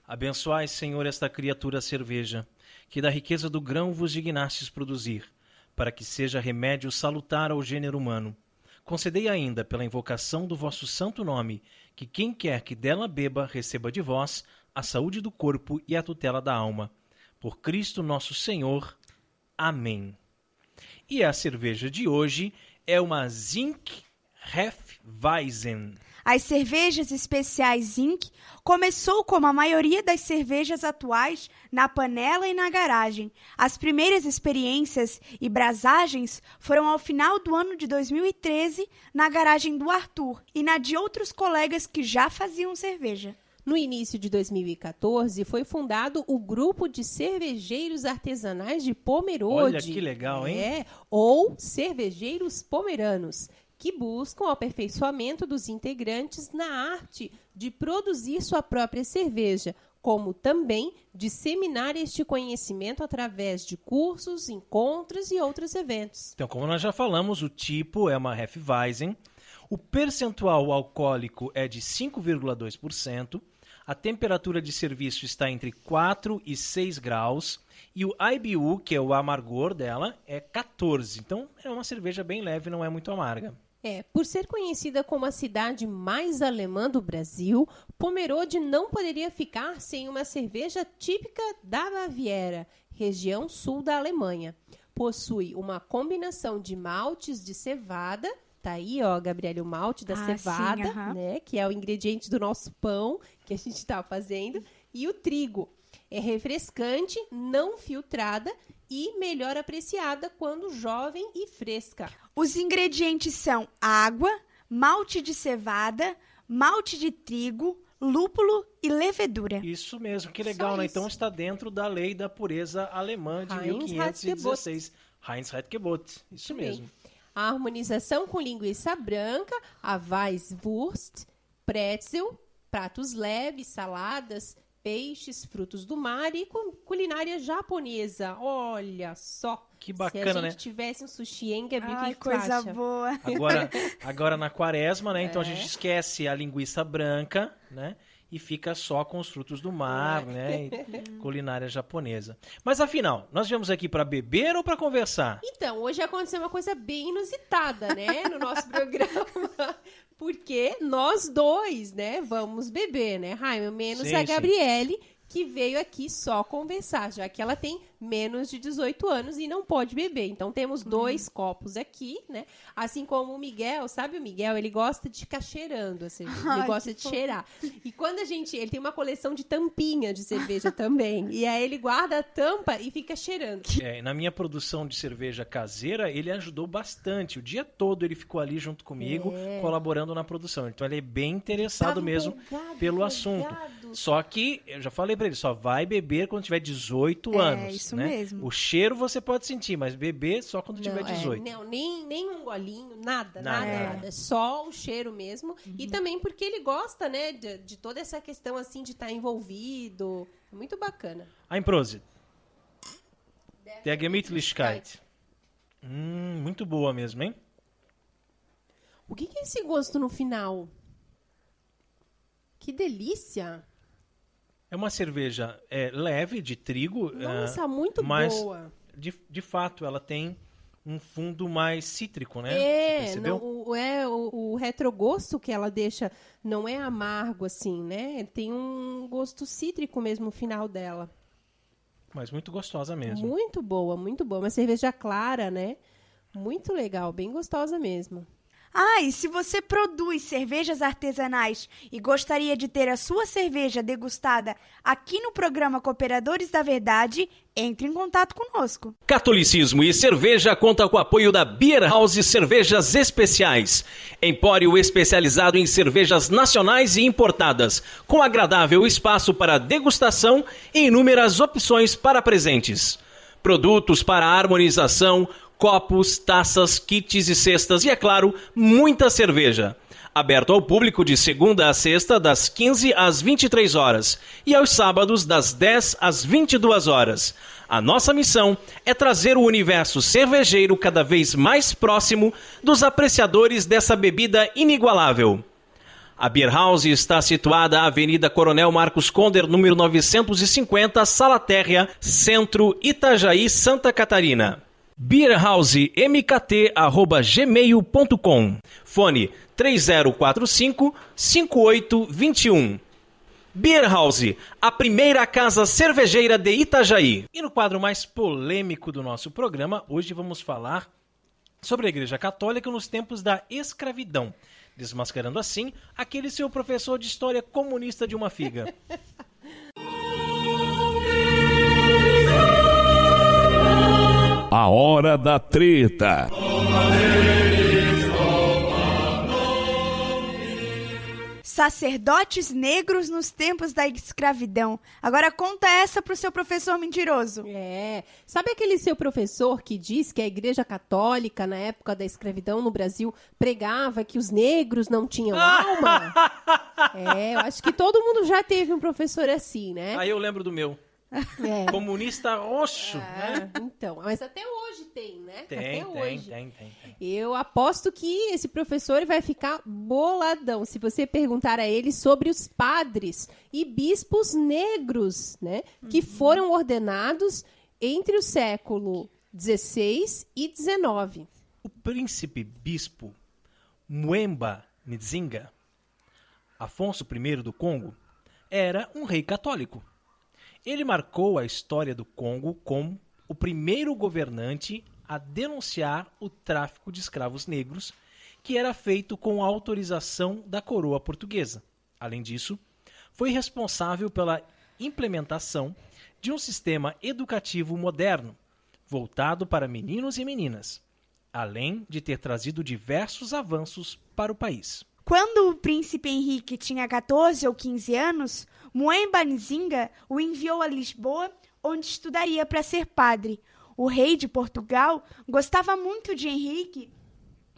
Abençoai, Senhor, esta criatura cerveja, que da riqueza do grão vos dignastes produzir, para que seja remédio salutar ao gênero humano. Concedei ainda, pela invocação do vosso santo nome, que quem quer que dela beba, receba de vós a saúde do corpo e a tutela da alma. Por Cristo nosso Senhor. Amém. E a cerveja de hoje é uma Zinc Hefeweizen. As cervejas especiais Zinc começou como a maioria das cervejas atuais na panela e na garagem. As primeiras experiências e brasagens foram ao final do ano de 2013 na garagem do Arthur e na de outros colegas que já faziam cerveja. No início de 2014, foi fundado o Grupo de Cervejeiros Artesanais de Pomerode. Olha que legal, hein? Ou Cervejeiros Pomeranos, que buscam o aperfeiçoamento dos integrantes na arte de produzir sua própria cerveja, como também disseminar este conhecimento através de cursos, encontros e outros eventos. Então, como nós já falamos, o tipo é uma Hefeweizen, o percentual alcoólico é de 5,2%, a temperatura de serviço está entre 4 e 6 graus e o IBU, que é o amargor dela, é 14. Então, é uma cerveja bem leve, não é muito amarga. Por ser conhecida como a cidade mais alemã do Brasil, Pomerode não poderia ficar sem uma cerveja típica da Baviera, região sul da Alemanha. Possui uma combinação de maltes de cevada, tá aí, ó, Gabriele, o malte da cevada, sim, né, que é o ingrediente do nosso pão que a gente está fazendo, e o trigo. É refrescante, não filtrada e melhor apreciada quando jovem e fresca. Os ingredientes são água, malte de cevada, malte de trigo, lúpulo e levedura. Isso mesmo, que legal, né? Então está dentro da lei da pureza alemã de Heinz 1516. Heinz Radgebot, isso Bem. mesmo. A harmonização com linguiça branca, a Weisswurst, pretzel, pratos leves, saladas, peixes, frutos do mar e culinária japonesa. Olha só. Que bacana, Se a né? gente tivesse um sushi, hein, Gabi, o Ai, que tu coisa acha? boa. Agora na quaresma, né? Então a gente esquece a linguiça branca, né? E fica só com os frutos do mar, né? E culinária japonesa. Mas afinal, nós viemos aqui para beber ou para conversar? Então, hoje aconteceu uma coisa bem inusitada, né, no nosso programa, porque nós dois, né, vamos beber, né, Raimon? Menos Sim, a sim. Gabriele, que veio aqui só conversar, já que ela tem menos de 18 anos e não pode beber. Então, temos 2 copos aqui, né? Assim como o Miguel, sabe o Miguel? Ele gosta de ficar cheirando a cerveja. Ele Ai, gosta que de cheirar. E quando ele tem uma coleção de tampinha de cerveja também. E aí ele guarda a tampa e fica cheirando. Na minha produção de cerveja caseira, ele ajudou bastante. O dia todo ele ficou ali junto comigo, colaborando na produção. Então ele é bem interessado Tava mesmo empolgado, pelo assunto. Só que, eu já falei pra ele, só vai beber quando tiver 18 anos. Isso né? mesmo. O cheiro você pode sentir, mas beber só quando tiver 18. Não, nem um golinho, nada. Nada. Só o cheiro mesmo. E também porque ele gosta, né, de toda essa questão, assim, de estar envolvido. Muito bacana. Ein Prosit. Der Gemütlichkeit. Muito boa mesmo, hein? O que é esse gosto no final? Que delícia! É uma cerveja leve, de trigo. Nossa, muito mas boa. De fato, ela tem um fundo mais cítrico, né? Você percebeu? O retrogosto que ela deixa não é amargo, assim, né? Tem um gosto cítrico mesmo no final dela. Mas muito gostosa mesmo. Muito boa, muito boa. Uma cerveja clara, né? Muito legal, bem gostosa mesmo. E se você produz cervejas artesanais e gostaria de ter a sua cerveja degustada aqui no programa Cooperadores da Verdade, entre em contato conosco. Catolicismo e Cerveja conta com o apoio da Beer House Cervejas Especiais. Empório especializado em cervejas nacionais e importadas, com agradável espaço para degustação e inúmeras opções para presentes. Produtos para harmonização, copos, taças, kits e cestas e, é claro, muita cerveja. Aberto ao público de segunda a sexta, das 15 às 23 horas e aos sábados, das 10 às 22 horas. A nossa missão é trazer o universo cervejeiro cada vez mais próximo dos apreciadores dessa bebida inigualável. A Beer House está situada na Avenida Coronel Marcos Conder, número 950, Sala Térrea, Centro, Itajaí, Santa Catarina. beerhousemkt@gmail.com. Fone 3045-5821. Beer House, a primeira casa cervejeira de Itajaí. E no quadro mais polêmico do nosso programa, hoje vamos falar sobre a Igreja Católica nos tempos da escravidão, desmascarando assim aquele seu professor de história comunista de uma figa. A hora da treta. Sacerdotes negros nos tempos da escravidão. Agora conta essa pro seu professor mentiroso. Sabe aquele seu professor que diz que a Igreja Católica, na época da escravidão no Brasil, pregava que os negros não tinham alma? Eu acho que todo mundo já teve um professor assim, né? Aí eu lembro do meu. Comunista roxo, né? Então, mas até hoje tem, né? Tem. Eu aposto que esse professor vai ficar boladão se você perguntar a ele sobre os padres e bispos negros, né? Que foram ordenados entre o século XVI e XIX. O príncipe bispo Mwemba Nzinga, Afonso I do Congo, era um rei católico. Ele marcou a história do Congo como o primeiro governante a denunciar o tráfico de escravos negros, que era feito com a autorização da coroa portuguesa. Além disso, foi responsável pela implementação de um sistema educativo moderno, voltado para meninos e meninas, além de ter trazido diversos avanços para o país. Quando o príncipe Henrique tinha 14 ou 15 anos, Mwemba Nzinga o enviou a Lisboa, onde estudaria para ser padre. O rei de Portugal gostava muito de Henrique,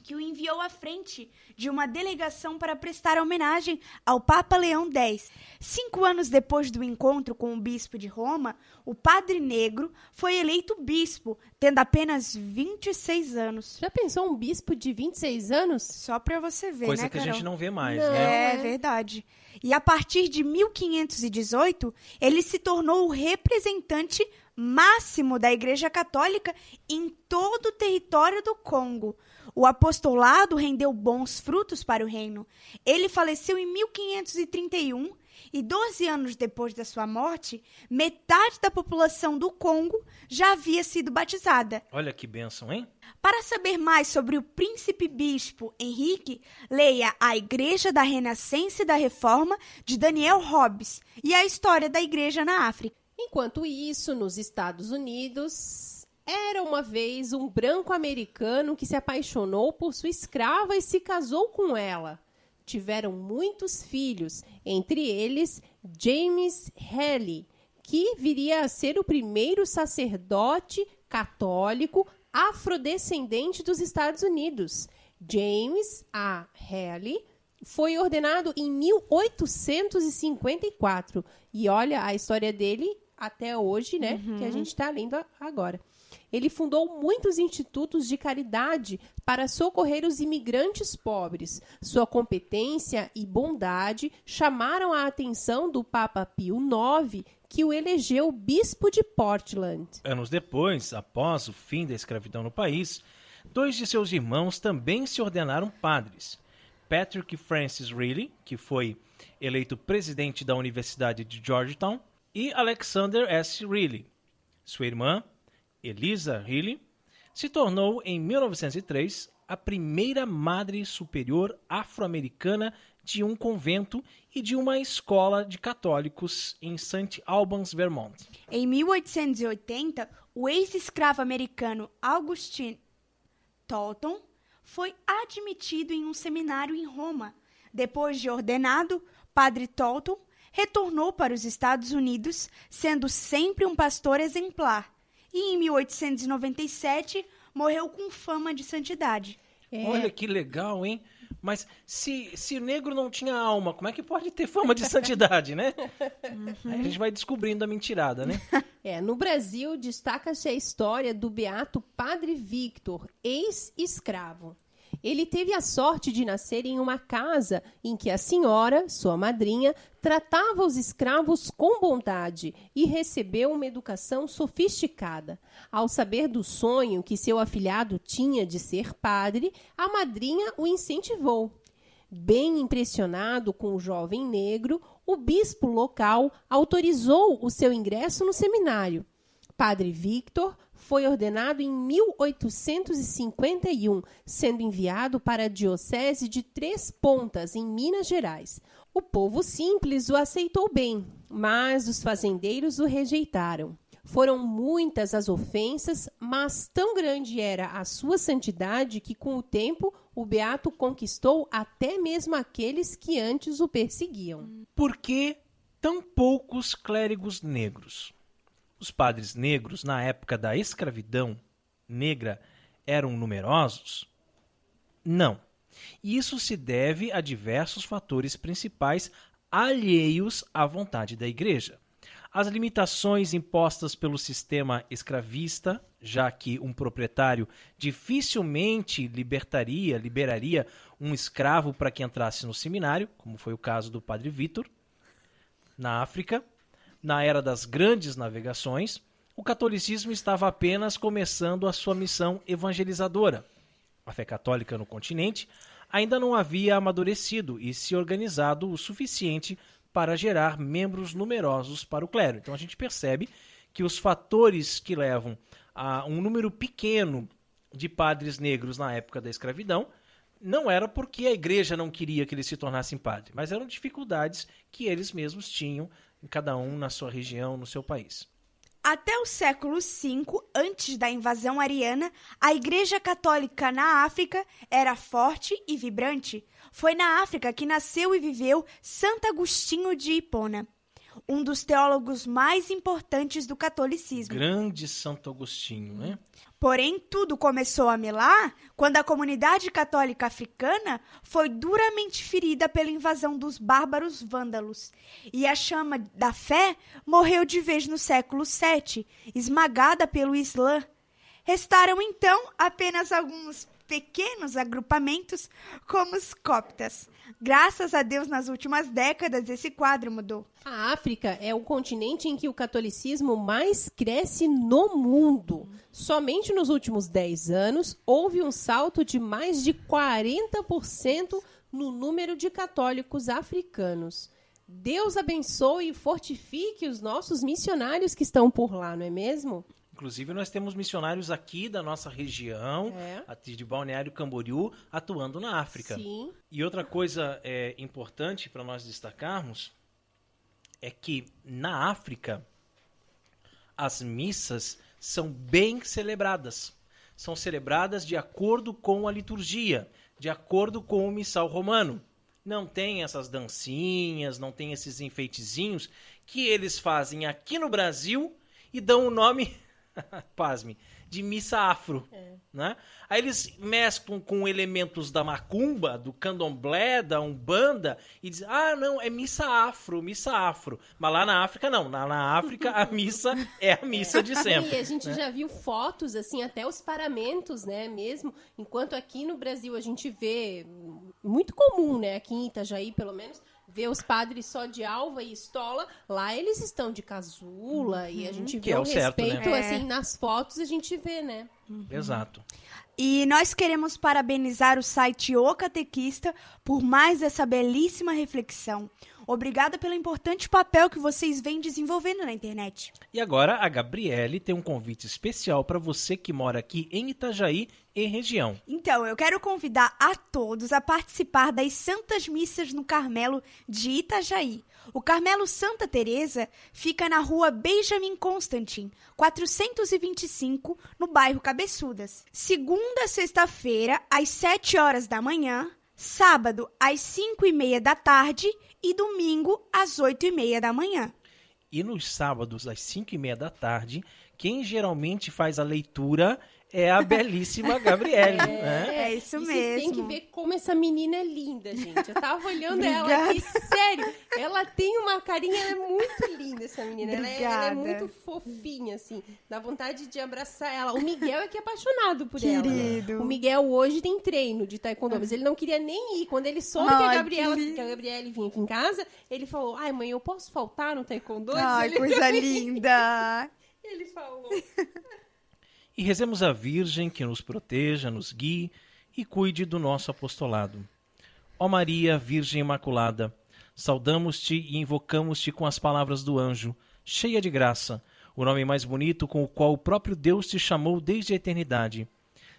que o enviou à frente de uma delegação para prestar homenagem ao Papa Leão X. 5 anos depois do encontro com o bispo de Roma, o padre negro foi eleito bispo, tendo apenas 26 anos. Já pensou um bispo de 26 anos? Só para você ver, Coisa né, que Carol? a gente não vê mais, Não. né? É verdade. E a partir de 1518, ele se tornou o representante máximo da Igreja Católica em todo o território do Congo. O apostolado rendeu bons frutos para o reino. Ele faleceu em 1531 e 12 anos depois da sua morte, metade da população do Congo já havia sido batizada. Olha que bênção, hein? Para saber mais sobre o príncipe bispo Henrique, leia A Igreja da Renascença e da Reforma, de Daniel Hobbes, e a história da Igreja na África. Enquanto isso, nos Estados Unidos, era uma vez um branco americano que se apaixonou por sua escrava e se casou com ela. Tiveram muitos filhos, entre eles James Haley, que viria a ser o primeiro sacerdote católico afrodescendente dos Estados Unidos. James A. Haley foi ordenado em 1854. E olha a história dele até hoje, né? Que a gente está lendo agora. Ele fundou muitos institutos de caridade para socorrer os imigrantes pobres. Sua competência e bondade chamaram a atenção do Papa Pio IX, que o elegeu bispo de Portland. Anos depois, após o fim da escravidão no país, 2 de seus irmãos também se ordenaram padres. Patrick Francis Riley, que foi eleito presidente da Universidade de Georgetown, e Alexander S. Riley. Sua irmã, Eliza Riley, se tornou, em 1903, a primeira madre superior afro-americana de um convento e de uma escola de católicos em St. Albans, Vermont. Em 1880, o ex-escravo americano Augustine Tolton foi admitido em um seminário em Roma. Depois de ordenado, Padre Tolton retornou para os Estados Unidos, sendo sempre um pastor exemplar. E em 1897, morreu com fama de santidade. Olha que legal, hein? Mas se o negro não tinha alma, como é que pode ter fama de santidade, né? Aí a gente vai descobrindo a mentirada, né? No Brasil, destaca-se a história do beato Padre Victor, ex-escravo. Ele teve a sorte de nascer em uma casa em que a senhora, sua madrinha, tratava os escravos com bondade e recebeu uma educação sofisticada. Ao saber do sonho que seu afilhado tinha de ser padre, a madrinha o incentivou. Bem impressionado com o jovem negro, o bispo local autorizou o seu ingresso no seminário. Padre Victor foi ordenado em 1851, sendo enviado para a diocese de Três Pontas, em Minas Gerais. O povo simples o aceitou bem, mas os fazendeiros o rejeitaram. Foram muitas as ofensas, mas tão grande era a sua santidade que, com o tempo, o beato conquistou até mesmo aqueles que antes o perseguiam. Por que tão poucos clérigos negros? Os padres negros, na época da escravidão negra, eram numerosos? Não. Isso se deve a diversos fatores principais alheios à vontade da Igreja. As limitações impostas pelo sistema escravista, já que um proprietário dificilmente liberaria um escravo para que entrasse no seminário, como foi o caso do Padre Vítor, na África. Na era das grandes navegações, o catolicismo estava apenas começando a sua missão evangelizadora. A fé católica no continente ainda não havia amadurecido e se organizado o suficiente para gerar membros numerosos para o clero. Então a gente percebe que os fatores que levam a um número pequeno de padres negros na época da escravidão não era porque a igreja não queria que eles se tornassem padres, mas eram dificuldades que eles mesmos tinham, cada um na sua região, no seu país. Até o século V, antes da invasão ariana, a Igreja Católica na África era forte e vibrante. Foi na África que nasceu e viveu Santo Agostinho de Hipona, um dos teólogos mais importantes do catolicismo. Grande Santo Agostinho, né? Porém, tudo começou a melar quando a comunidade católica africana foi duramente ferida pela invasão dos bárbaros vândalos. E a chama da fé morreu de vez no século VII, esmagada pelo Islã. Restaram, então, apenas alguns pequenos agrupamentos como os coptas. Graças a Deus, nas últimas décadas, esse quadro mudou. A África é o continente em que o catolicismo mais cresce no mundo. Somente nos últimos 10 anos, houve um salto de mais de 40% no número de católicos africanos. Deus abençoe e fortifique os nossos missionários que estão por lá, não é mesmo? Inclusive, nós temos missionários aqui da nossa região, de Balneário Camboriú, atuando na África. Sim. E outra coisa importante para nós destacarmos é que na África as missas são bem celebradas. São celebradas de acordo com a liturgia, de acordo com o missal romano. Não tem essas dancinhas, não tem esses enfeitezinhos que eles fazem aqui no Brasil e dão o nome... pasme, de missa afro, né? Aí eles mesclam com elementos da macumba, do candomblé, da umbanda e dizem, não, é missa afro. Mas lá na África não, na África a missa é a missa de sempre. E a gente já viu fotos, assim, até os paramentos, né, mesmo, enquanto aqui no Brasil a gente vê, muito comum, né, aqui em Itajaí pelo menos, ver os padres só de alva e estola, lá eles estão de casula e a gente vê o respeito, certo, né? assim, nas fotos a gente vê, né? Exato. E nós queremos parabenizar o site O Catequista por mais essa belíssima reflexão. Obrigada pelo importante papel que vocês vêm desenvolvendo na internet. E agora a Gabriele tem um convite especial para você que mora aqui em Itajaí e região. Então, eu quero convidar a todos a participar das Santas Missas no Carmelo de Itajaí. O Carmelo Santa Teresa fica na rua Benjamin Constantin, 425, no bairro Cabeçudas. Segunda a sexta-feira, às 7 horas da manhã, sábado, às 5:30 da tarde e domingo, às 8:30 da manhã. E nos sábados, às 5:30 da tarde, quem geralmente faz a leitura é a belíssima Gabriele. Né? É isso mesmo. Vocês têm que ver como essa menina é linda, gente. Eu tava olhando ela aqui, sério. Ela tem uma carinha, ela é muito linda, essa menina. Ela é muito fofinha, assim. Dá vontade de abraçar ela. O Miguel é que é apaixonado por ela. Né? O Miguel hoje tem treino de taekwondo, mas ele não queria nem ir. Quando ele soube que a Gabriele vinha aqui em casa, ele falou, mãe, eu posso faltar no taekwondo? Ai, coisa linda. Ele falou... E rezemos a Virgem que nos proteja, nos guie e cuide do nosso apostolado. Ó Maria, Virgem Imaculada, saudamos-te e invocamos-te com as palavras do anjo, cheia de graça, o nome mais bonito com o qual o próprio Deus te chamou desde a eternidade.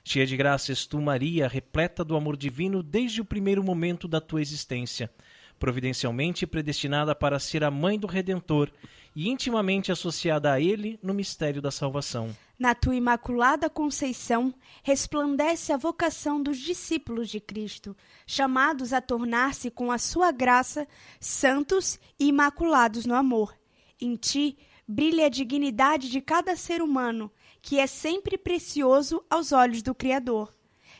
Cheia de graça és tu, Maria, repleta do amor divino desde o primeiro momento da tua existência, providencialmente predestinada para ser a mãe do Redentor e intimamente associada a ele no mistério da salvação. Na tua imaculada conceição resplandece a vocação dos discípulos de Cristo, chamados a tornar-se com a sua graça santos e imaculados no amor. Em ti brilha a dignidade de cada ser humano, que é sempre precioso aos olhos do Criador.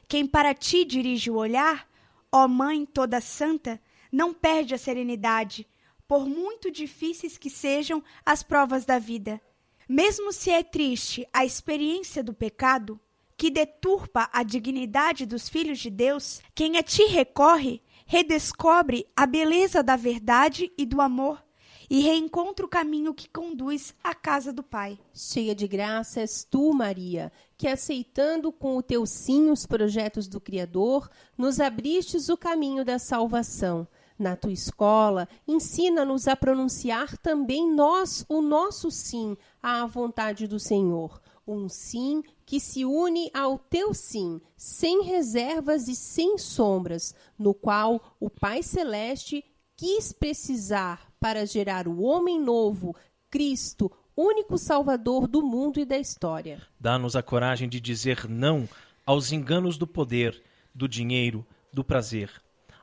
Quem para ti dirige o olhar, ó Mãe toda santa, não perde a serenidade, por muito difíceis que sejam as provas da vida. Mesmo se é triste a experiência do pecado, que deturpa a dignidade dos filhos de Deus, quem a ti recorre, redescobre a beleza da verdade e do amor, e reencontra o caminho que conduz à casa do Pai. Cheia de graça és tu, Maria, que aceitando com o teu sim os projetos do Criador, nos abristes o caminho da salvação. Na tua escola, ensina-nos a pronunciar também nós o nosso sim à vontade do Senhor. Um sim que se une ao teu sim, sem reservas e sem sombras, no qual o Pai Celeste quis precisar para gerar o homem novo, Cristo, único Salvador do mundo e da história. Dá-nos a coragem de dizer não aos enganos do poder, do dinheiro, do prazer,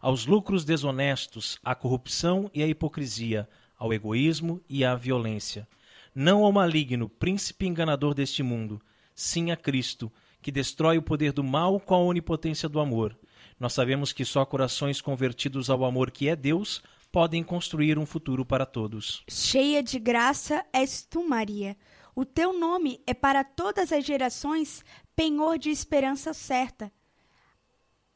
aos lucros desonestos, à corrupção e à hipocrisia, ao egoísmo e à violência. Não ao maligno, príncipe enganador deste mundo, sim a Cristo, que destrói o poder do mal com a onipotência do amor. Nós sabemos que só corações convertidos ao amor que é Deus podem construir um futuro para todos. Cheia de graça és tu, Maria. O teu nome é para todas as gerações penhor de esperança certa.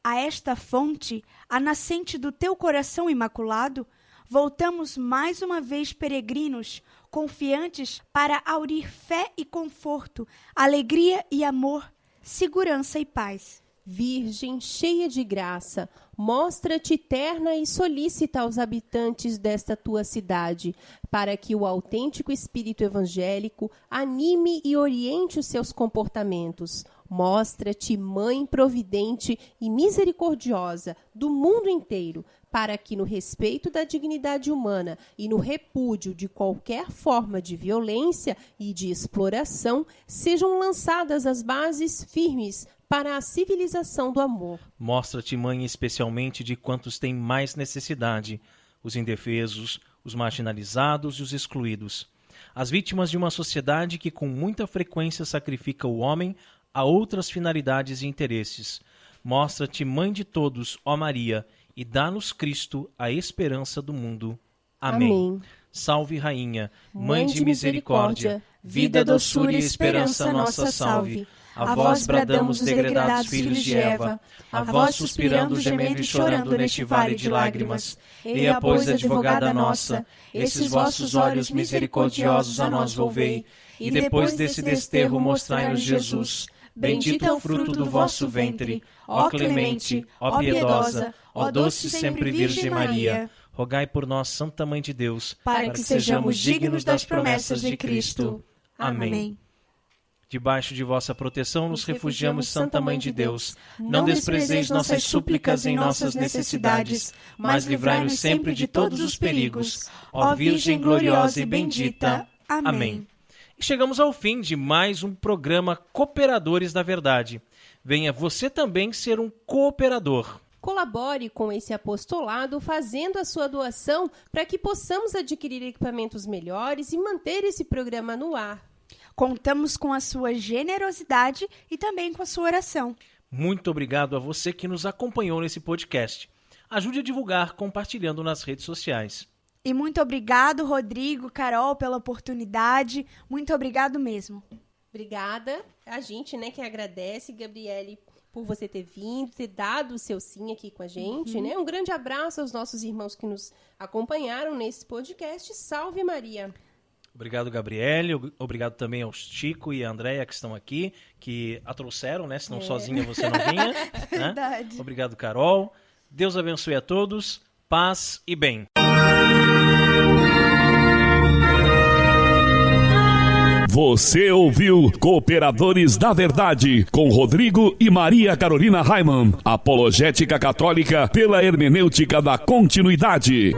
A esta fonte, a nascente do teu coração imaculado, voltamos mais uma vez peregrinos, confiantes para aurir fé e conforto, alegria e amor, segurança e paz. Virgem cheia de graça, mostra-te terna e solícita aos habitantes desta tua cidade, para que o autêntico espírito evangélico anime e oriente os seus comportamentos. Mostra-te mãe providente e misericordiosa do mundo inteiro, para que no respeito da dignidade humana e no repúdio de qualquer forma de violência e de exploração, sejam lançadas as bases firmes para a civilização do amor. Mostra-te mãe especialmente de quantos têm mais necessidade, os indefesos, os marginalizados e os excluídos, as vítimas de uma sociedade que com muita frequência sacrifica o homem a outras finalidades e interesses. Mostra-te mãe de todos, ó Maria, e dá-nos Cristo a esperança do mundo. Amém. Amém. Salve, Rainha, Mãe de misericórdia, vida, doçura e esperança nossa salve. A vós bradamos, degredados filhos de Eva, a vós suspirando, gemendo e chorando neste vale de lágrimas. Eia, pois, advogada nossa, esses vossos olhos misericordiosos a nós volvei, e depois desse desterro mostrai-nos Jesus. Bendito é o fruto do vosso ventre, ó clemente, ó piedosa, ó doce sempre Virgem Maria. Rogai por nós, Santa Mãe de Deus, para que sejamos dignos das promessas de Cristo. Amém. Debaixo de vossa proteção nos refugiamos, Santa Mãe de Deus. Não desprezeis nossas súplicas em nossas necessidades, mas livrai-nos sempre de todos os perigos. Ó Virgem gloriosa e bendita. Amém. E chegamos ao fim de mais um programa Cooperadores da Verdade. Venha você também ser um cooperador. Colabore com esse apostolado fazendo a sua doação para que possamos adquirir equipamentos melhores e manter esse programa no ar. Contamos com a sua generosidade e também com a sua oração. Muito obrigado a você que nos acompanhou nesse podcast. Ajude a divulgar compartilhando nas redes sociais. E muito obrigado, Rodrigo, Carol, pela oportunidade. Muito obrigado mesmo. Obrigada. A gente, que agradece, Gabriele, por você ter vindo, ter dado o seu sim aqui com a gente, Um grande abraço aos nossos irmãos que nos acompanharam nesse podcast. Salve Maria! Obrigado, Gabriele. Obrigado também ao Chico e a Andréia que estão aqui, que a trouxeram, Senão sozinha você não vinha. Verdade. Obrigado, Carol. Deus abençoe a todos, paz e bem. Você ouviu Cooperadores da Verdade, com Rodrigo e Maria Carolina Raimann. Apologética católica pela hermenêutica da continuidade.